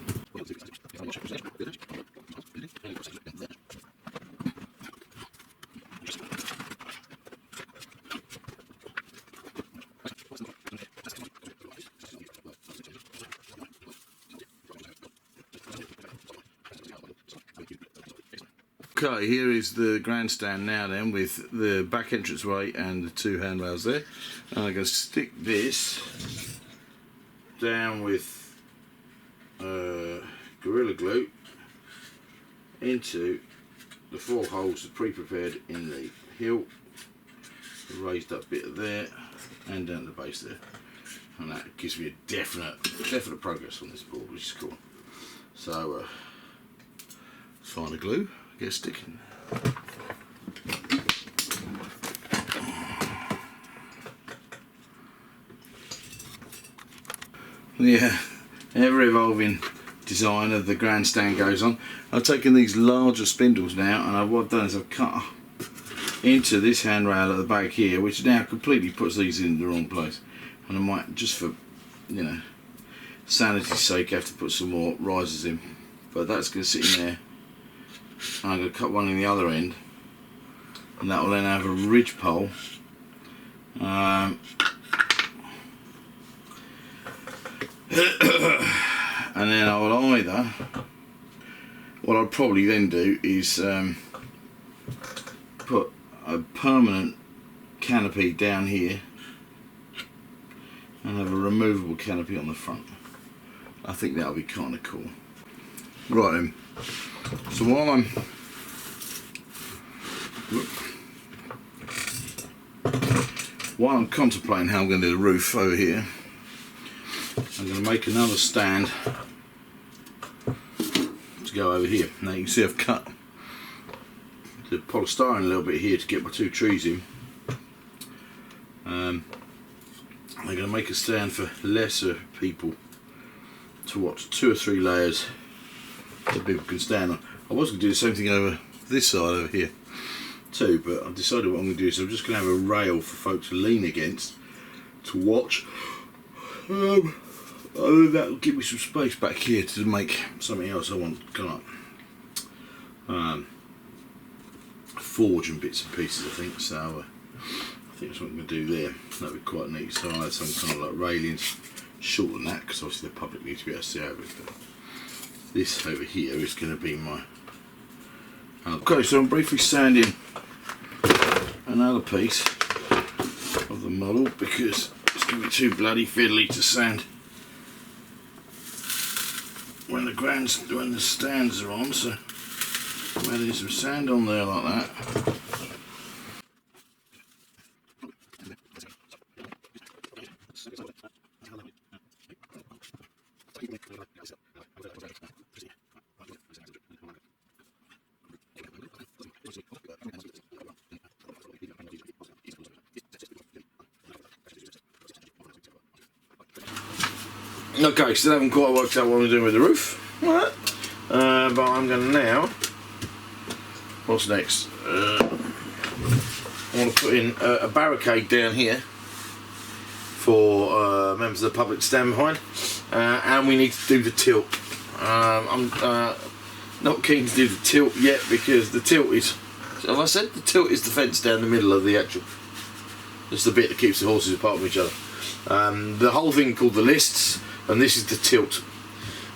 Okay, here is the grandstand now then, with the back entranceway and the two handrails there. And I'm going to stick this down with Gorilla Glue into the 4 holes that pre-prepared in the hilt, the raised up bit there, and down the base there. And that gives me a definite progress on this board, which is cool. So, let's find the glue. Get sticking. Yeah, ever evolving design of the grandstand goes on. I've taken these larger spindles now, and what I've done is I've cut into this handrail at the back here, which now completely puts these in the wrong place. And I might, just for, you know, sanity's sake, have to put some more risers in. But that's going to sit in there. I'm going to cut one in the other end, and that will then have a ridge pole. And then I will either, what I'll probably then do is put a permanent canopy down here and have a removable canopy on the front. I think that'll be kind of cool. Right then. So while I'm contemplating how I'm going to do the roof over here, I'm going to make another stand to go over here. Now you can see I've cut the polystyrene a little bit here to get my 2 trees in. I'm going to make a stand for lesser people to watch, 2 or 3 layers that people can stand on. I was going to do the same thing over this side over here too, but I've decided what I'm going to do is I'm just going to have a rail for folks to lean against to watch. That'll give me some space back here to make something else I want kind of forge and bits and pieces, I think. So I think that's what I'm going to do there. That'll be quite neat. So I'll add some kind of like railings short than that, because obviously the public need to be able to see over it. But this over here is going to be my... Okay, so I'm briefly sanding another piece of the model because it's going to be too bloody fiddly to sand when the stands are on. So I'm adding some sand on there like that. Okay, still haven't quite worked out what I'm doing with the roof, but I'm going to now, what's next? I want to put in a barricade down here for members of the public to stand behind, and we need to do the tilt. I'm not keen to do the tilt yet because the tilt is, have I said? The tilt is the fence down the middle of the actual, just the bit that keeps the horses apart from each other. The whole thing called the lists, and this is the tilt.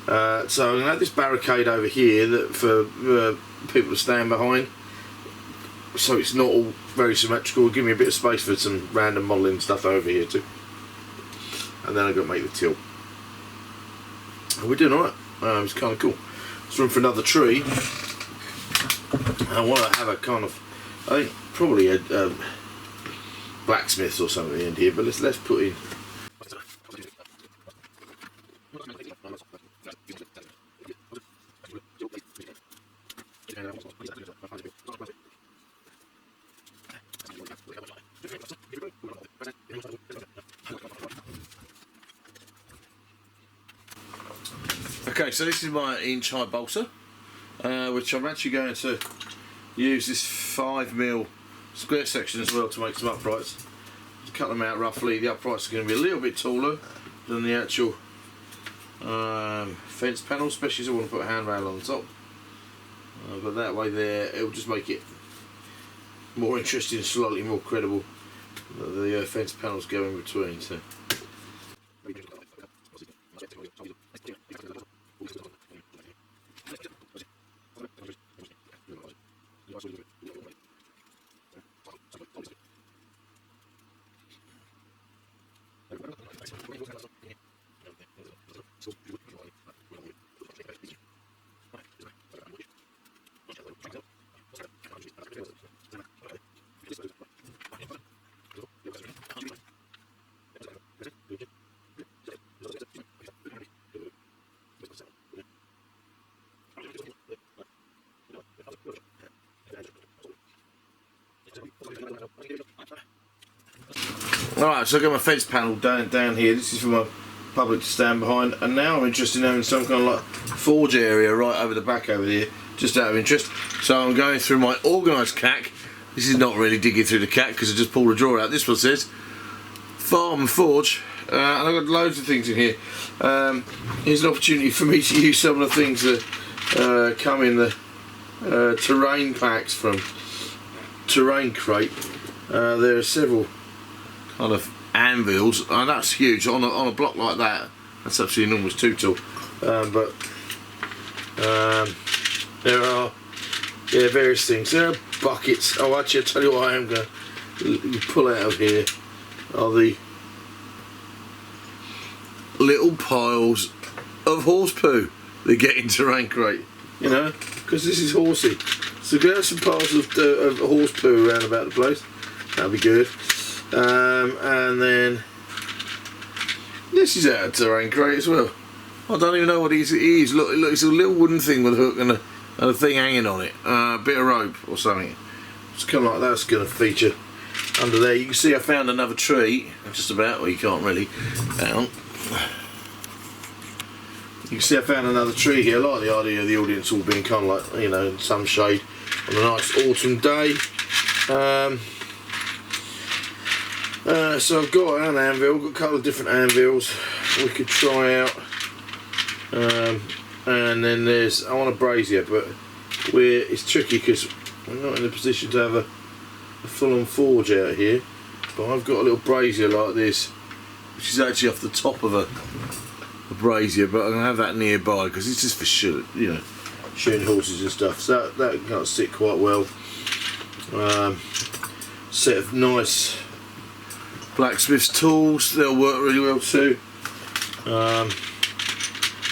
So I'm going to have this barricade over here that for people to stand behind, so it's not all very symmetrical. Give me a bit of space for some random modelling stuff over here too. And then I've got to make the tilt. And we're doing alright. It's kind of cool. There's room for another tree. I want to have a kind of, I think probably a blacksmith or something in here, but let's put in. Okay, so this is my inch high balsa, which I'm actually going to use this 5mm square section as well to make some uprights. To cut them out roughly, the uprights are going to be a little bit taller than the actual fence panel, especially if I want to put a handrail on the top. But that way there, it'll just make it more interesting, slightly more credible that the fence panels go in between. So. Alright, so I've got my fence panel down here. This is for my public to stand behind, and now I'm interested in having some kind of like forge area right over the back over here, just out of interest. So I'm going through my organised CAC. This is not really digging through the CAC because I just pulled a drawer out. This one says Farm and Forge, and I've got loads of things in here. Here's an opportunity for me to use some of the things that come in the terrain packs from Terrain Crate. There are several kind of anvils, and that's huge on a block like that. That's actually enormous, too tall. But there are various things. There are buckets. Oh, actually, I'll tell you what I am going to pull out of here are the little piles of horse poo that get in Terrain Crate. You know, because this is horsey. So we have some piles of horse poo around about the place. That'll be good. And then this is out of Terrain Crate as well. I don't even know what it is. Look, it's a little wooden thing with a hook and a thing hanging on it. A bit of rope or something. It's kind of like that's going to feature under there. You can see I found another tree, just about. Well, you can't really. Hang on. You can see I found another tree here. I like the idea of the audience all being kind of like, you know, in some shade on a nice autumn day. So I've got an anvil, got a couple of different anvils we could try out, and then I want a brazier, but it's tricky because I'm not in a position to have a full-on forge out here. But I've got a little brazier like this, which is actually off the top of a brazier, but I'm gonna have that nearby because it's just for shooting horses and stuff. So that can sit quite well. Set of nice blacksmith's tools, they'll work really well too.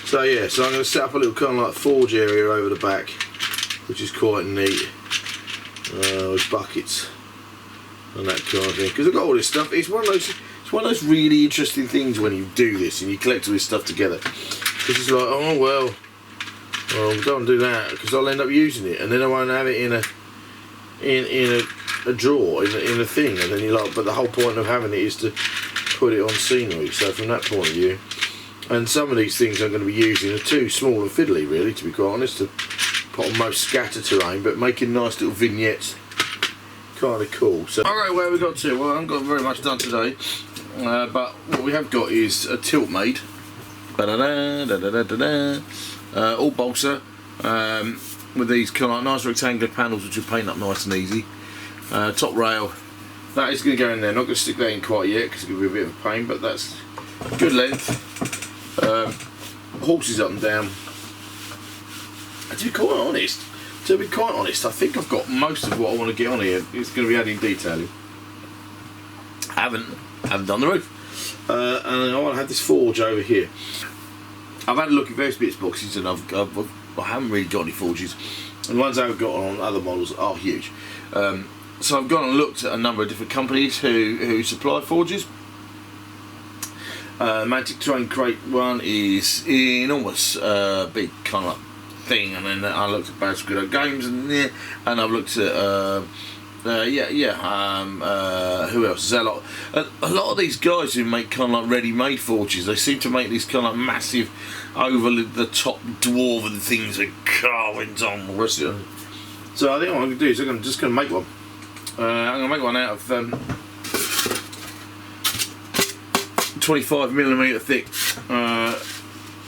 So yeah, so I'm going to set up a little kind of like forge area over the back, which is quite neat, with buckets and that kind of thing. Because I've got all this stuff. It's one of those really interesting things when you do this and you collect all this stuff together. Because it's like, oh well, don't do that because I'll end up using it, and then I won't have it in a drawer, in a thing, and then you're like, but the whole point of having it is to put it on scenery. So from that point of view, and some of these things I'm going to be using are too small and fiddly really, to be quite honest, to put on most scatter terrain, but making nice little vignettes, kind of cool. So alright, where we got to? Well, I haven't got very much done today, but what we have got is a tilt made, all balsa, with these kind of nice rectangular panels which will paint up nice and easy. Top rail, that is going to go in there. Not going to stick that in quite yet because it's going to be a bit of a pain, but that's good length. Horses up and down. And to be quite honest, I think I've got most of what I want to get on here. It's going to be adding detailing. I haven't done the roof, and I want to have this forge over here. I've had a look at various bits boxes, and I haven't really got any forges. And the ones I've got on other models are huge. So I've gone and looked at a number of different companies who supply forges. Magic Terrain Crate one is enormous, big kind of thing, and then I looked at Bad Squiddo Games and I've looked at Who else? Zealot. A lot of these guys who make kind of like ready-made forges, they seem to make these kind of like massive, over the top dwarven things with carvings on the rest of it. So I think what I'm going to do is I'm just going to make one. I'm going to make one out of 25mm thick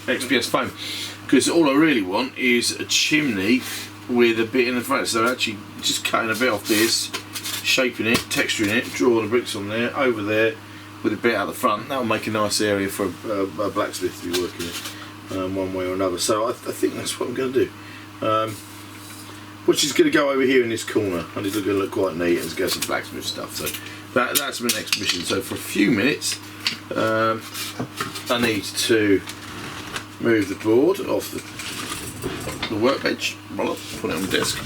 XPS foam, because all I really want is a chimney with a bit in the front. So actually just cutting a bit off this, shaping it, texturing it, drawing the bricks on there, over there with a bit out the front. That'll make a nice area for a blacksmith to be working in one way or another. So I think that's what I'm going to do. Which is going to go over here in this corner, and it's going to look quite neat, and it's got some blacksmith stuff. So that's my next mission. So for a few minutes I need to move the board off the workbench, put it on the desk.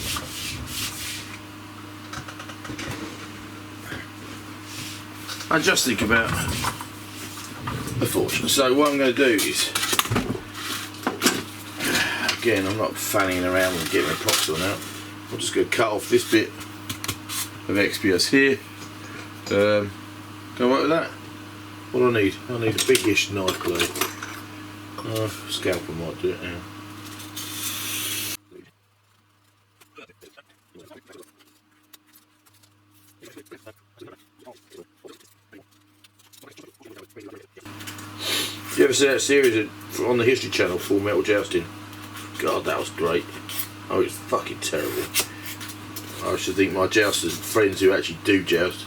I just think about the forge. So what I'm going to do is, again, I'm not fanning around and getting my props on out. I'm just going to cut off this bit of XPS here. Go right with that. What do I need? I need a biggish knife blade. Scalpel might do it now. You ever see that series on the History Channel, Full Metal Jousting? God, that was great. Oh, it's fucking terrible. I should think my jousters, friends who actually do joust,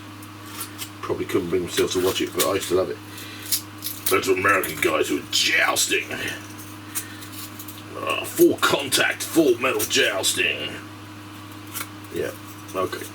probably couldn't bring themselves to watch it, but I used to love it. Those American guys who were jousting. Full contact, full metal jousting. Yeah, okay.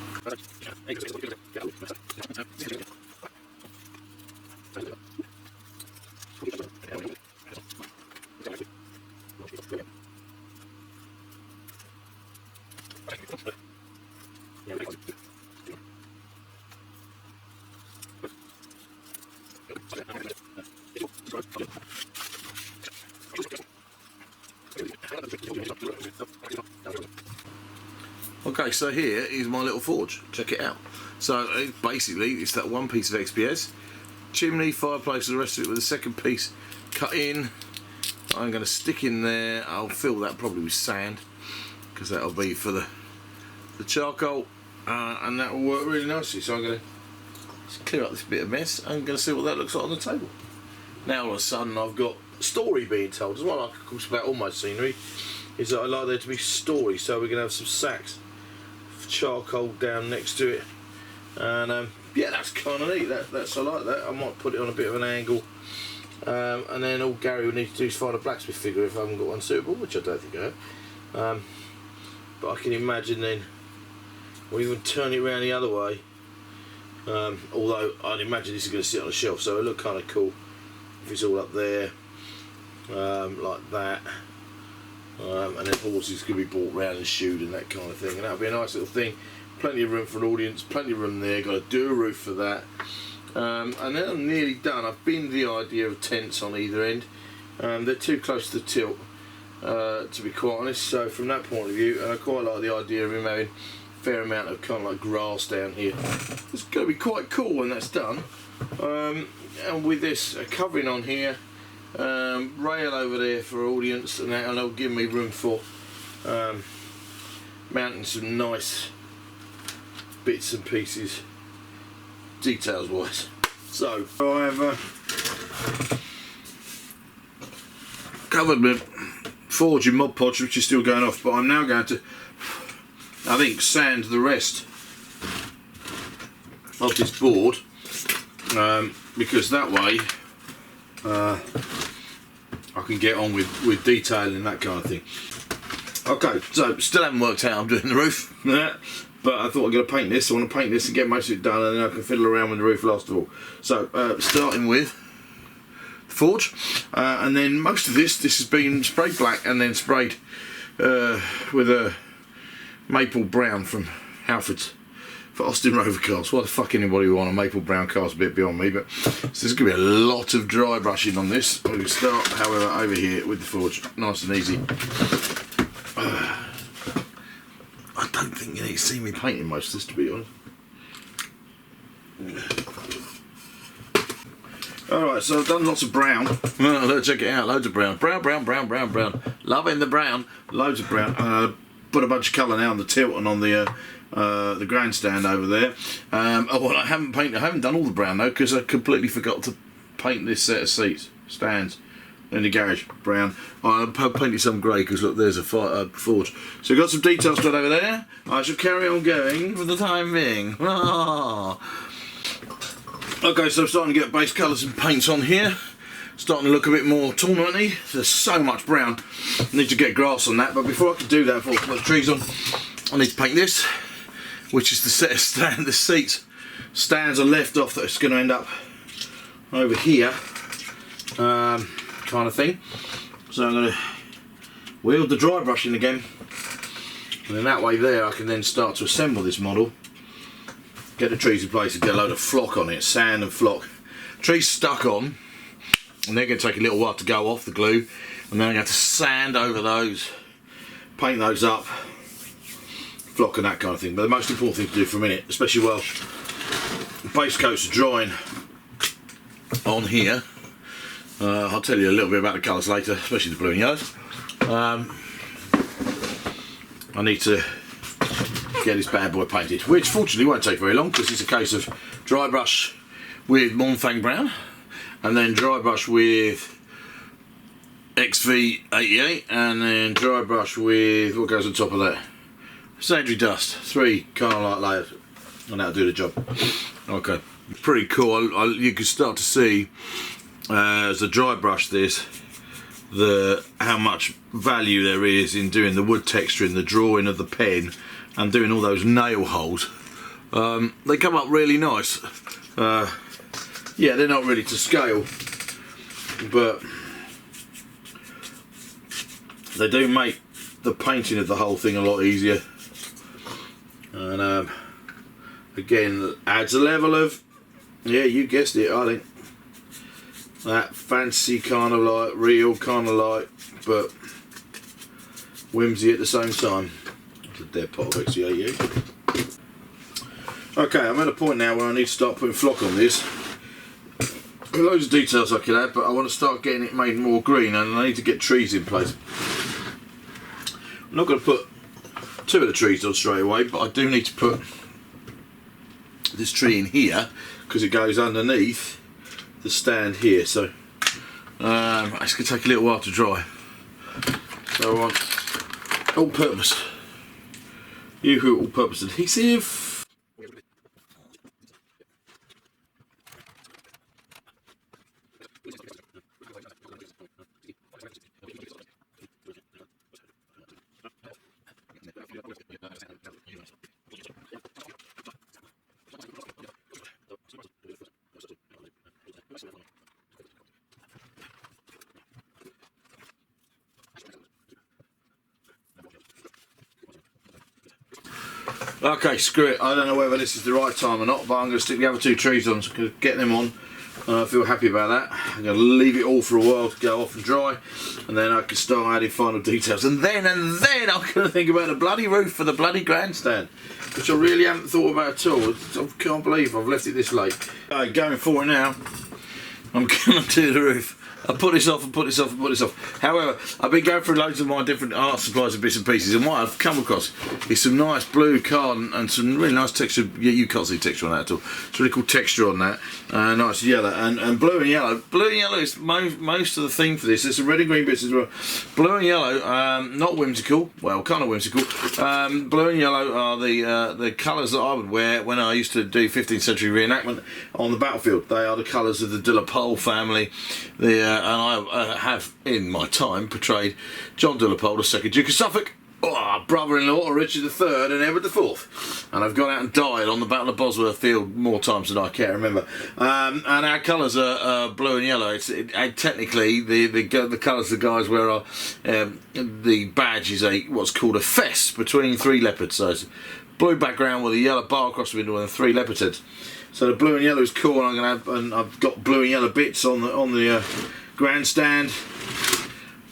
Okay, so here is my little forge. Check it out. So basically, it's that one piece of XPS, chimney, fireplace, the rest of it with the second piece cut in. I'm going to stick in there. I'll fill that probably with sand, because that'll be for the charcoal, and that will work really nicely. So I'm going to just clear up this bit of mess. I'm going to see what that looks like on the table. Now all of a sudden I've got a story being told. As well, of course, about all my scenery is that I like there to be story. So we're going to have some sacks of charcoal down next to it, and yeah, that's kind of neat. That's I like that. I might put it on a bit of an angle, and then all Gary would need to do is find a blacksmith figure if I haven't got one suitable, which I don't think I have. But I can imagine then, or even turn it around the other way. Although I'd imagine this is going to sit on a shelf, so it look kind of cool if it's all up there, like that. And then horses can be brought round and shoed and that kind of thing, and that'll be a nice little thing. Plenty of room for an audience, plenty of room there. Got to do a roof for that, and then I'm nearly done. I've binned the idea of tents on either end. They're too close to the tilt, to be quite honest. So from that point of view, I quite like the idea of him having a fair amount of kind of like grass down here. It's going to be quite cool when that's done. And with this covering on here, rail over there for audience, and that'll give me room for mounting some nice bits and pieces, details wise. So I have covered my forge in Mod Podge, which is still going off, but I'm now going to, I think, sand the rest of this board, because that way I can get on with detailing and that kind of thing. Okay, so still haven't worked out how I'm doing the roof, but I thought I'd go to paint this. I want to paint this and get most of it done, and then I can fiddle around with the roof last of all. So starting with the forge, and then most of this has been sprayed black and then sprayed with a maple brown from Halfords for Austin Rover cars. Why the fuck anybody would want a maple brown car is a bit beyond me, but so there's going to be a lot of dry brushing on this. We're going to start, however, over here with the forge, nice and easy. I don't think you need to see me painting most of this, to be honest. Alright, so I've done lots of brown. Oh, look, check it out, loads of brown. Brown, brown, brown, brown, brown. Loving the brown, loads of brown. Put a bunch of colour now on the tilt and on the grandstand over there. Oh, well, I haven't done all the brown though, because I completely forgot to paint this set of stands in the garage brown. I painted some grey because look, there's a forge. So we've got some details done over there. I shall carry on going for the time being. Okay, so I'm starting to get base colours and paints on here. Starting to look a bit more tournamenty. There's so much brown. I need to get grass on that, but before I can do that, before I put the trees on, I need to paint this, which is the set of the seats. Stands are left off that's going to end up over here, kind of thing. So I'm going to wield the dry brush in again, and then that way there I can then start to assemble this model. Get the trees in place and get a load of flock on it, sand and flock. Trees stuck on, and they're going to take a little while to go off the glue, and then I'm going to sand over those, paint those up, flock and that kind of thing. But the most important thing to do for a minute, especially while base coats are drying on here, I'll tell you a little bit about the colours later, especially the blue and yellows. I need to get this bad boy painted, which fortunately won't take very long because it's a case of dry brush with Montfang Brown and then dry brush with XV88 and then dry brush with what goes on top of that, Sandry Dust. 3 kind of like layers, and that'll do the job. Okay, pretty cool. You can start to see as I dry brush this how much value there is in doing the wood texturing, the drawing of the pen, and doing all those nail holes. They come up really nice. Yeah, they're not really to scale, but they do make the painting of the whole thing a lot easier. And again, adds a level of, yeah, you guessed it, I think, that fancy kind of like, real kind of like, but whimsy at the same time. That's a dead pot of XV88. Okay, I'm at a point now where I need to start putting flock on this. There are loads of details I could add, but I want to start getting it made more green, and I need to get trees in place. I'm not going to put 2 of the trees on straight away, but I do need to put this tree in here because it goes underneath the stand here. So it's going to take a little while to dry. So I want all-purpose, all-purpose adhesive. Okay, screw it. I don't know whether this is the right time or not, but I'm going to stick the other 2 trees on, so I'm going to get them on. I feel happy about that. I'm going to leave it all for a while to go off and dry, and then I can start adding final details. And then I'm going to think about the bloody roof for the bloody grandstand, which I really haven't thought about at all. I can't believe I've left it this late. Going for it now. I'm going to do the roof. I put this off and put this off and put this off. However, I've been going through loads of my different art supplies and bits and pieces, and what I've come across is some nice blue card and some really nice texture. Yeah, you can't see texture on that at all. It's really cool texture on that. Nice yellow and blue and yellow. Blue and yellow is most of the theme for this. There's some red and green bits as well. Blue and yellow, not whimsical. Well, kind of whimsical. Blue and yellow are the colours that I would wear when I used to do 15th century reenactment on the battlefield. They are the colours of the de la Pole family. And I have, in my time, portrayed John de la Pole, the 2nd Duke of Suffolk, brother-in-law of Richard III and Edward IV. And I've gone out and died on the Battle of Bosworth Field more times than I care remember. And our colours are blue and yellow. Technically, the colours the guys wear are, the badge is what's called a fess between 3 leopards. So it's blue background with a yellow bar across the middle and 3 leopard heads. So the blue and yellow is cool, and I'm going to have, and I've got blue and yellow bits on the grandstand.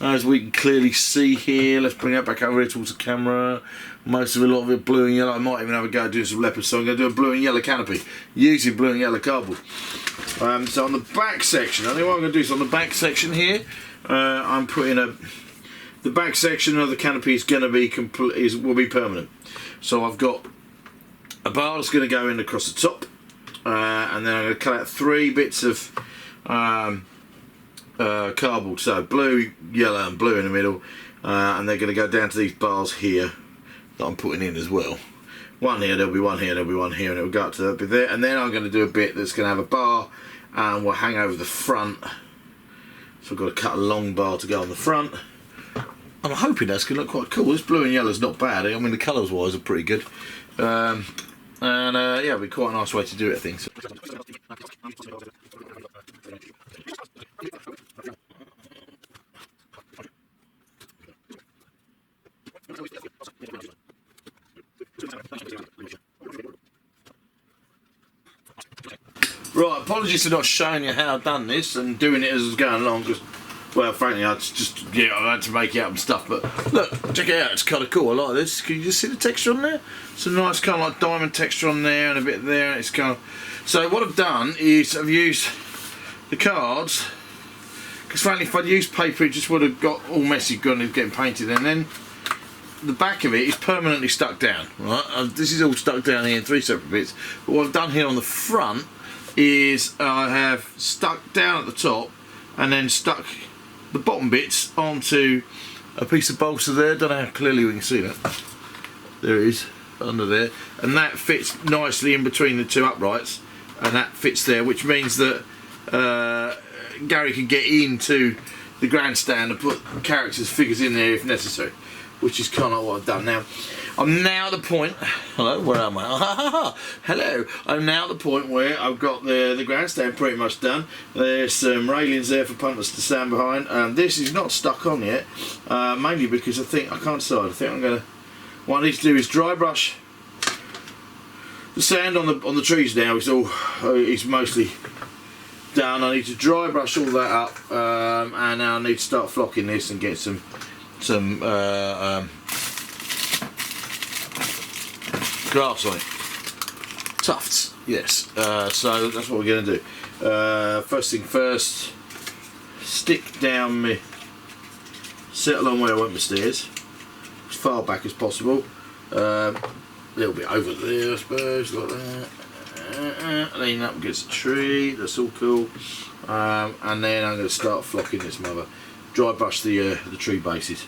as we can clearly see here. Let's bring that back over here towards the camera. Most of a lot of it blue and yellow. I might even have a go at doing some leopard, so I'm going to do a blue and yellow canopy using blue and yellow cardboard. So on the back section, I think what I'm going to do is on the back section here, I'm putting the back section of the canopy is going to be will be permanent. So I've got a bar that's going to go in across the top, and then I'm going to cut out 3 bits of cardboard, so blue, yellow and blue in the middle, and they're going to go down to these bars here that I'm putting in as well. One here, there'll be one here, there'll be one here, and it'll go up to that bit there, and then I'm going to do a bit that's going to have a bar and will hang over the front. So I've got to cut a long bar to go on the front. I'm hoping that's going to look quite cool. This blue and yellow is not bad. I mean, the colours wise are pretty good. Yeah, it'll be quite a nice way to do it, I think. So right, apologies for not showing you how I've done this and doing it as I was going along, because, well, frankly, I had to make it up and stuff. But look, check it out, it's kind of cool. I like this. Can you just see the texture on there? It's a nice kind of like diamond texture on there and a bit there. It's kind of. So what I've done is I've used the cards, because frankly, if I'd used paper, it just would have got all messy, getting painted, and then the back of it is permanently stuck down. Right, this is all stuck down here in 3 separate bits. But what I've done here on the front is I have stuck down at the top and then stuck the bottom bits onto a piece of balsa there. Don't know how clearly we can see that. There it is, under there, and that fits nicely in between the 2 uprights, and that fits there, which means that Gary can get into the grandstand and put characters, figures in there if necessary, which is kind of what I've done. Now I'm now at the point, hello, where am I? Hello, I'm now at the point where I've got the grandstand pretty much done. There's some railings there for punters to stand behind. This is not stuck on yet, mainly because I can't decide. I think I'm going to, what I need to do is dry brush the sand on the trees now. It's mostly done. I need to dry brush all that up, and now I need to start flocking this and get some grass on it. Tufts, yes. So that's what we're going to do. First thing first, stick down my, settle on where I want my stairs, as far back as possible. A little bit over there, I suppose, like that. Lean up against the tree, that's all cool. And then I'm going to start flocking this mother. Dry brush the tree bases.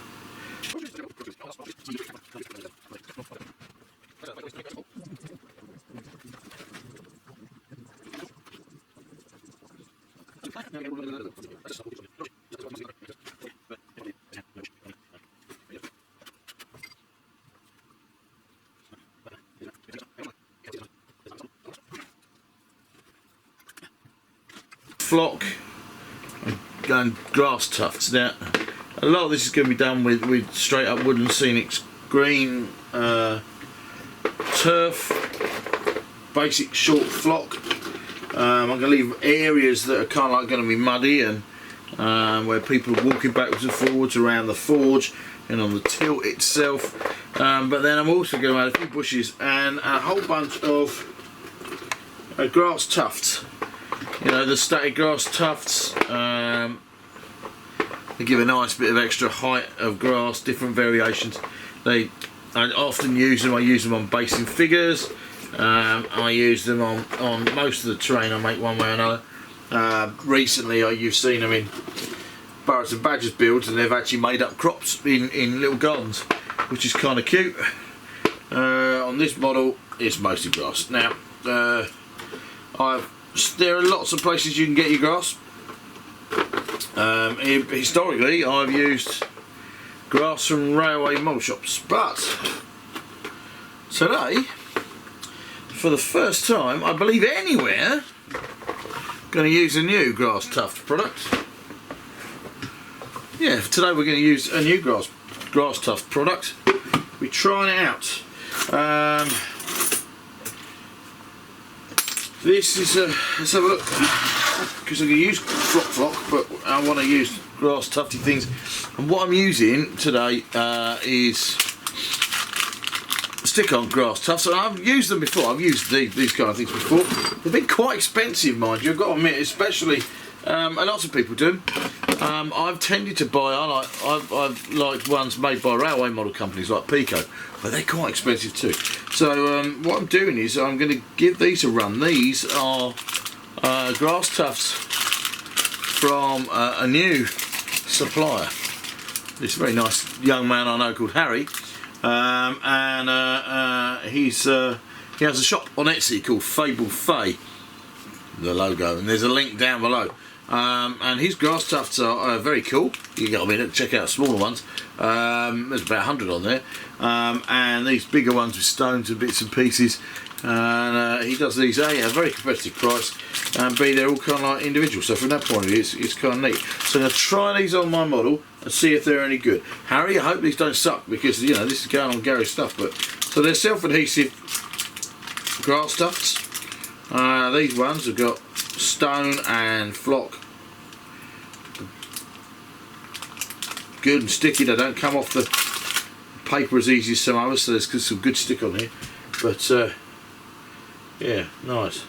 Flock and grass tufts. Now a lot of this is going to be done with straight up wooden scenic green turf, basic short flock. I'm going to leave areas that are kind of like going to be muddy and where people are walking backwards and forwards around the forge and on the tilt itself. But then I'm also going to add a few bushes and a whole bunch of grass tufts. You know, the static grass tufts. They give a nice bit of extra height of grass, different variations. I often use them. I use them on basing figures. I use them on most of the terrain I make one way or another. Recently you've seen them in Burrets and Badgers builds, and they've actually made up crops in little gardens, which is kind of cute. On this model it's mostly grass. Now there are lots of places you can get your grass. Historically I've used grass from railway model shops, but today, for the first time, I believe anywhere, I'm going to use a new grass tuft product. Yeah, today we're going to use a new grass tuft product. We're trying it out. This is let's have a look, because I'm going to use flock, but I want to use grass tufty things. And what I'm using today is stick-on grass tufts. And I've used them before. I've used these kind of things before. They've been quite expensive, mind you. I've got to admit, especially lots of people do. I've tended to buy. I've liked ones made by railway model companies like Pico, but they're quite expensive too. So what I'm doing is I'm going to give these a run. These are grass tufts from a new supplier. This very nice young man I know called Harry, and he has a shop on Etsy called Fable Fey. The logo, and there's a link down below. And his grass tufts are very cool. You can get them in, check out smaller ones. There's about 100 on there, and these bigger ones with stones and bits and pieces. And he does these A, at a very competitive price, and B, they're all kind of like individual. So from that point of view, it's kind of neat. So I'm going to try these on my model and see if they're any good. Harry, I hope these don't suck, because you know this is going on Gary's stuff. But so they're self-adhesive grass tufts. These ones have got stone and flock. Good and sticky. They don't come off the paper as easy as some others, so there's some good stick on here. But yeah, nice.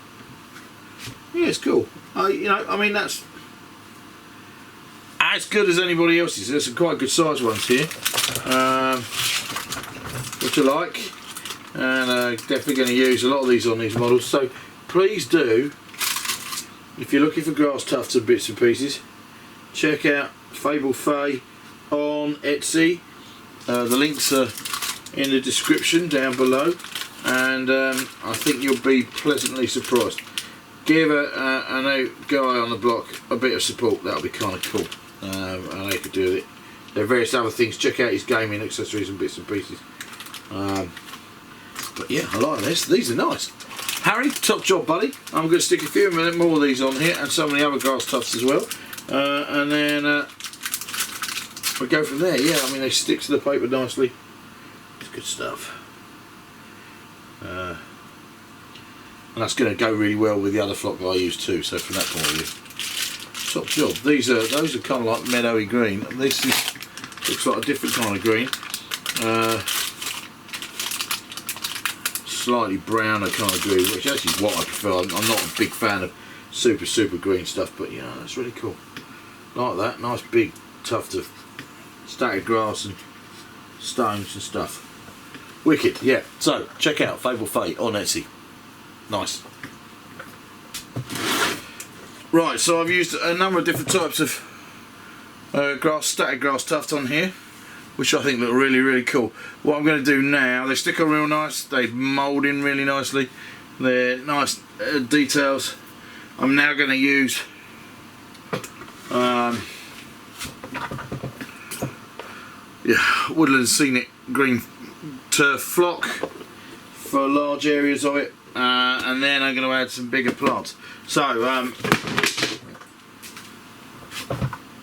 Yeah, it's cool. You know, I mean, that's as good as anybody else's. There's some quite good size ones here, which I like, and definitely going to use a lot of these on these models. So please do, if you're looking for grass tufts and bits and pieces, check out Fable Fey on Etsy. The links are in the description down below, and I think you'll be pleasantly surprised. Give a new guy on the block a bit of support. That'll be kind of cool. And they could do it. There are various other things. Check out his gaming accessories and bits and pieces. But yeah, I like this. These are nice. Harry, top job, buddy. I'm going to stick a few more of these on here, and some of the other grass tufts as well. And then we go from there. Yeah, I mean, they stick to the paper nicely. It's good stuff. And that's going to go really well with the other flock that I use too. So from that point of view, top job. Those are kind of like meadowy green. This looks like a different kind of green. Slightly browner kind of green, which actually is what I prefer. I'm not a big fan of super green stuff, but yeah, that's really cool. Like that, nice big tuft of static grass and stones and stuff. Wicked, yeah. So check out Fable Fey on Etsy. Nice. Right, so I've used a number of different types of static grass tuft on here, which I think look really cool. What I'm going to do now, they stick on real nice, they mould in really nicely, they're nice details. I'm now going to use woodland scenic green turf flock for large areas of it, and then I'm going to add some bigger plants. So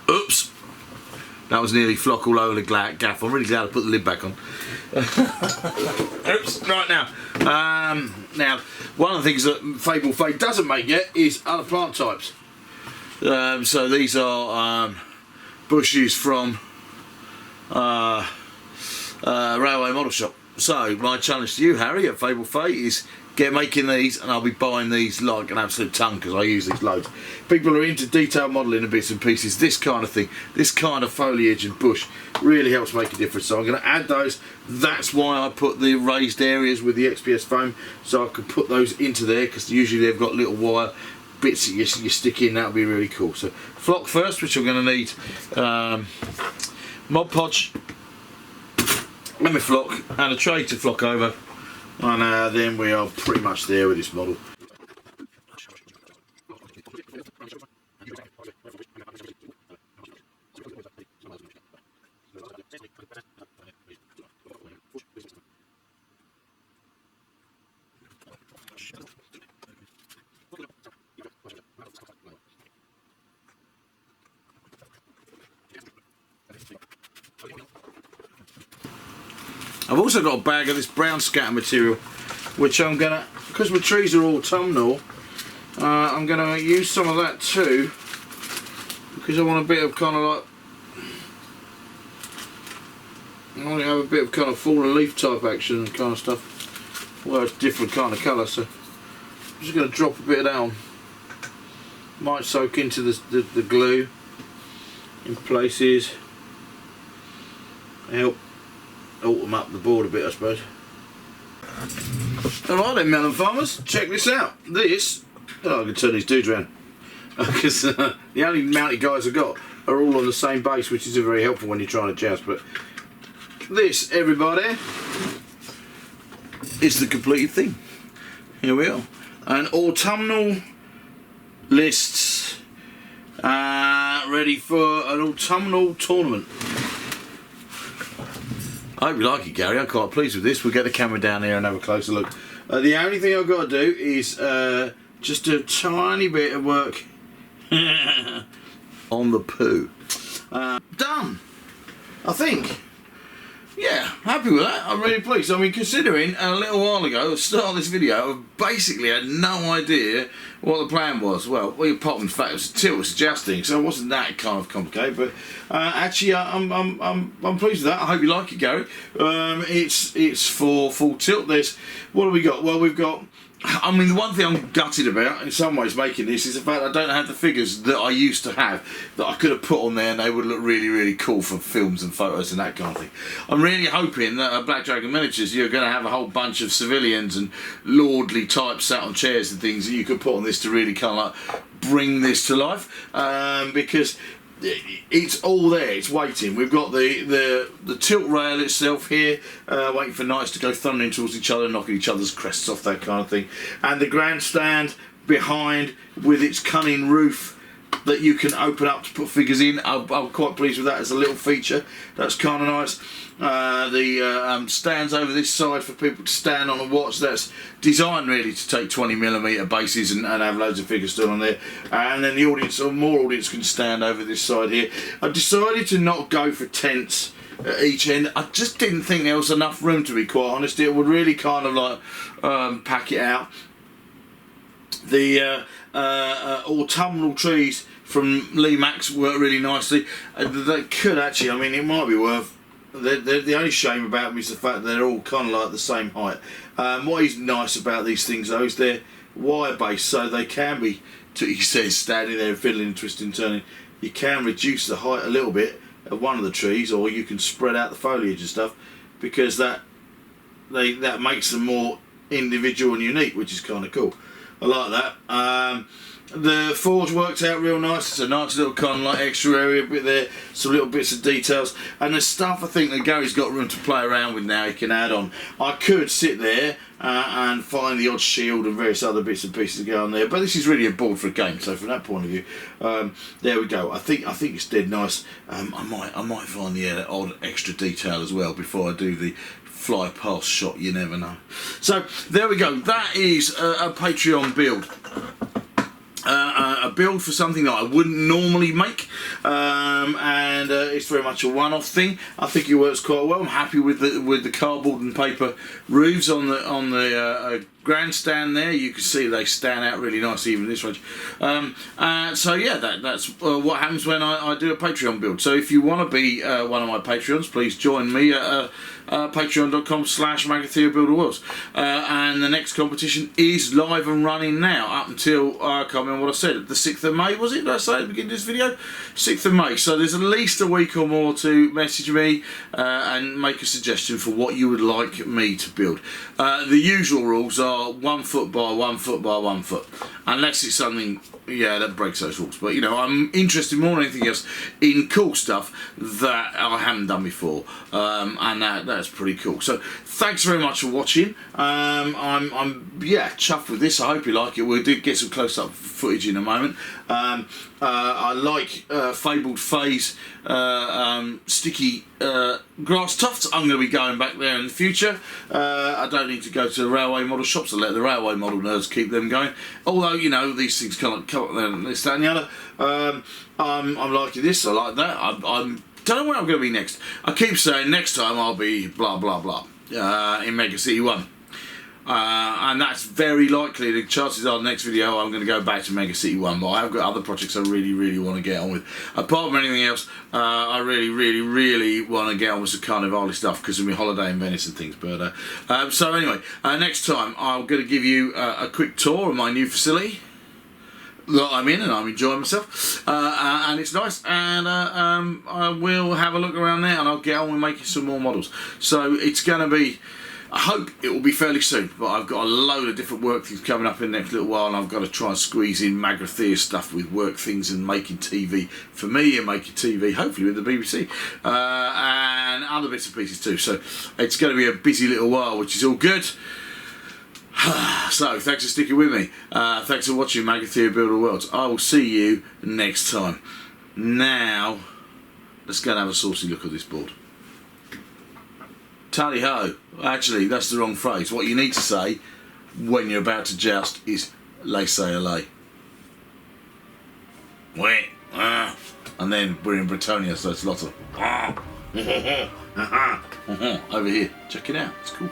oops, that was nearly flock all over the gaff. I'm really glad I put the lid back on. Oops, right now. Now, one of the things that Fable Fey doesn't make yet is other plant types. So these are bushes from Railway Model Shop. So my challenge to you, Harry, at Fable Fey is get making these, and I'll be buying these like an absolute ton because I use these loads. People are into detailed modelling and bits and pieces. This kind of thing, this kind of foliage and bush really helps make a difference. So I'm going to add those. That's why I put the raised areas with the XPS foam, so I could put those into there, because usually they've got little wire bits that you stick in. That'll be really cool. So flock first, which I'm going to need Mod Podge, and my flock, and a tray to flock over, and then we are pretty much there with this model. I've also got a bag of this brown scatter material, which I'm gonna, because my trees are autumnal, I'm going to use some of that too, because I want a bit of kind of like, I want to have a bit of kind of fallen leaf type action and kind of stuff. Well, it's different kind of colour, so I'm just going to drop a bit of that on. Might soak into the glue in places, help alter up the board a bit, I suppose. Alright then, melon farmers, check this out. This, oh, I can turn these dudes around, because the only mounted guys I've got are all on the same base, which isn't very helpful when you're trying to joust. But this, everybody, is the completed thing. Here we are. An autumnal lists ready for an autumnal tournament. I hope you like it, Gary. I'm quite pleased with this. We'll get the camera down here and have a closer look. The only thing I've got to do is just a tiny bit of work on the poo. Done, I think. Yeah, happy with that. I'm really pleased. I mean, considering a little while ago, at the start of this video, I basically had no idea what the plan was. Well, apart from the fact it was tilts, jousting, so it wasn't that kind of complicated. But actually, I'm pleased with that. I hope you like it, Gary. It's for full tilt. What have we got? Well, we've got. I mean, the one thing I'm gutted about, in some ways, making this is the fact I don't have the figures that I used to have that I could have put on there, and they would look really, really cool for films and photos and that kind of thing. I'm really hoping that at Black Dragon Miniatures you're going to have a whole bunch of civilians and lordly types sat on chairs and things that you could put on this to really kind of like bring this to life, because it's all there, it's waiting. We've got the tilt rail itself here, waiting for knights to go thundering towards each other, knocking each other's crests off, that kind of thing. And the grandstand behind with its cunning roof that you can open up to put figures in. I'm quite pleased with that as a little feature. That's kind of nice. The stands over this side for people to stand on and watch. That's designed really to take 20mm bases and have loads of figures still on there. And then the audience, or more audience, can stand over this side here. I decided to not go for tents at each end. I just didn't think there was enough room, to be quite honest. It would really kind of like pack it out. The autumnal trees from Lee Max work really nicely. They could actually, I mean, it might be worth. The only shame about them is the fact that they're all kind of like the same height. What is nice about these things though is they're wire based, so they can be, he says, standing there fiddling, twisting, turning. You can reduce the height a little bit of one of the trees, or you can spread out the foliage and stuff, because that makes them more individual and unique, which is kind of cool. I like that. The forge worked out real nice. It's a nice little kind of like extra area bit there, some little bits of details, and the stuff I think that Gary's got room to play around with now. He can add on. I could sit there and find the odd shield and various other bits and pieces to go on there, but this is really a board for a game. So from that point of view, there we go. I think it's dead nice. I might find the odd extra detail as well before I do the fly past shot. You never know. So there we go. That is a Patreon build. A build for something that I wouldn't normally make, and it's very much a one-off thing. I think it works quite well. I'm happy with the cardboard and paper roofs on the grandstand there. You can see they stand out really nice even this range. So yeah, that's what happens when I do a Patreon build. So if you want to be one of my Patreons, please join me at patreon.com/MagatheaBuilderWorlds. And the next competition is live and running now up until, I can't remember what I said, the 6th of May, was it? Did I say at the beginning of this video? 6th of May. So there's at least a week or more to message me and make a suggestion for what you would like me to build. The usual rules are 1 foot by 1 foot by 1 foot, unless it's something, yeah, that breaks those rules. But you know, I'm interested more than anything else in cool stuff that I haven't done before, and that's pretty cool. So thanks very much for watching. I'm chuffed with this. I hope you like it. We'll get some close-up footage in a moment. I like Fable Fey's sticky grass tufts. I'm going to be going back there in the future. I don't need to go to the railway model shops to let the railway model nerds keep them going. Although, you know, these things come up there and this, that and the other. I'm liking this. I like that. I don't know where I'm going to be next. I keep saying next time I'll be blah blah blah in Mega City 1. and that's very likely. The chances are the next video I'm going to go back to Mega City 1, but I've got other projects I really want to get on with. Apart from anything else, I really want to get on with some Carnivale stuff because of my holiday in Venice and things. But so anyway, next time I'm going to give you a quick tour of my new facility that I'm in, and I'm enjoying myself, and it's nice, and I will have a look around there, and I'll get on with making some more models. So it's going to be, I hope it will be fairly soon, but I've got a load of different work things coming up in the next little while, and I've got to try and squeeze in Magrathea stuff with work things and making TV for me, and making TV hopefully with the BBC, and other bits and pieces too. So it's going to be a busy little while, which is all good. So, thanks for sticking with me. Thanks for watching Magrathea Builder Worlds. I will see you next time. Now, let's go and have a saucy look at this board. Tally ho. Actually, that's the wrong phrase. What you need to say when you're about to joust is laissez-aller. And then we're in Britonia, so it's lots of over here. Check it out. It's cool.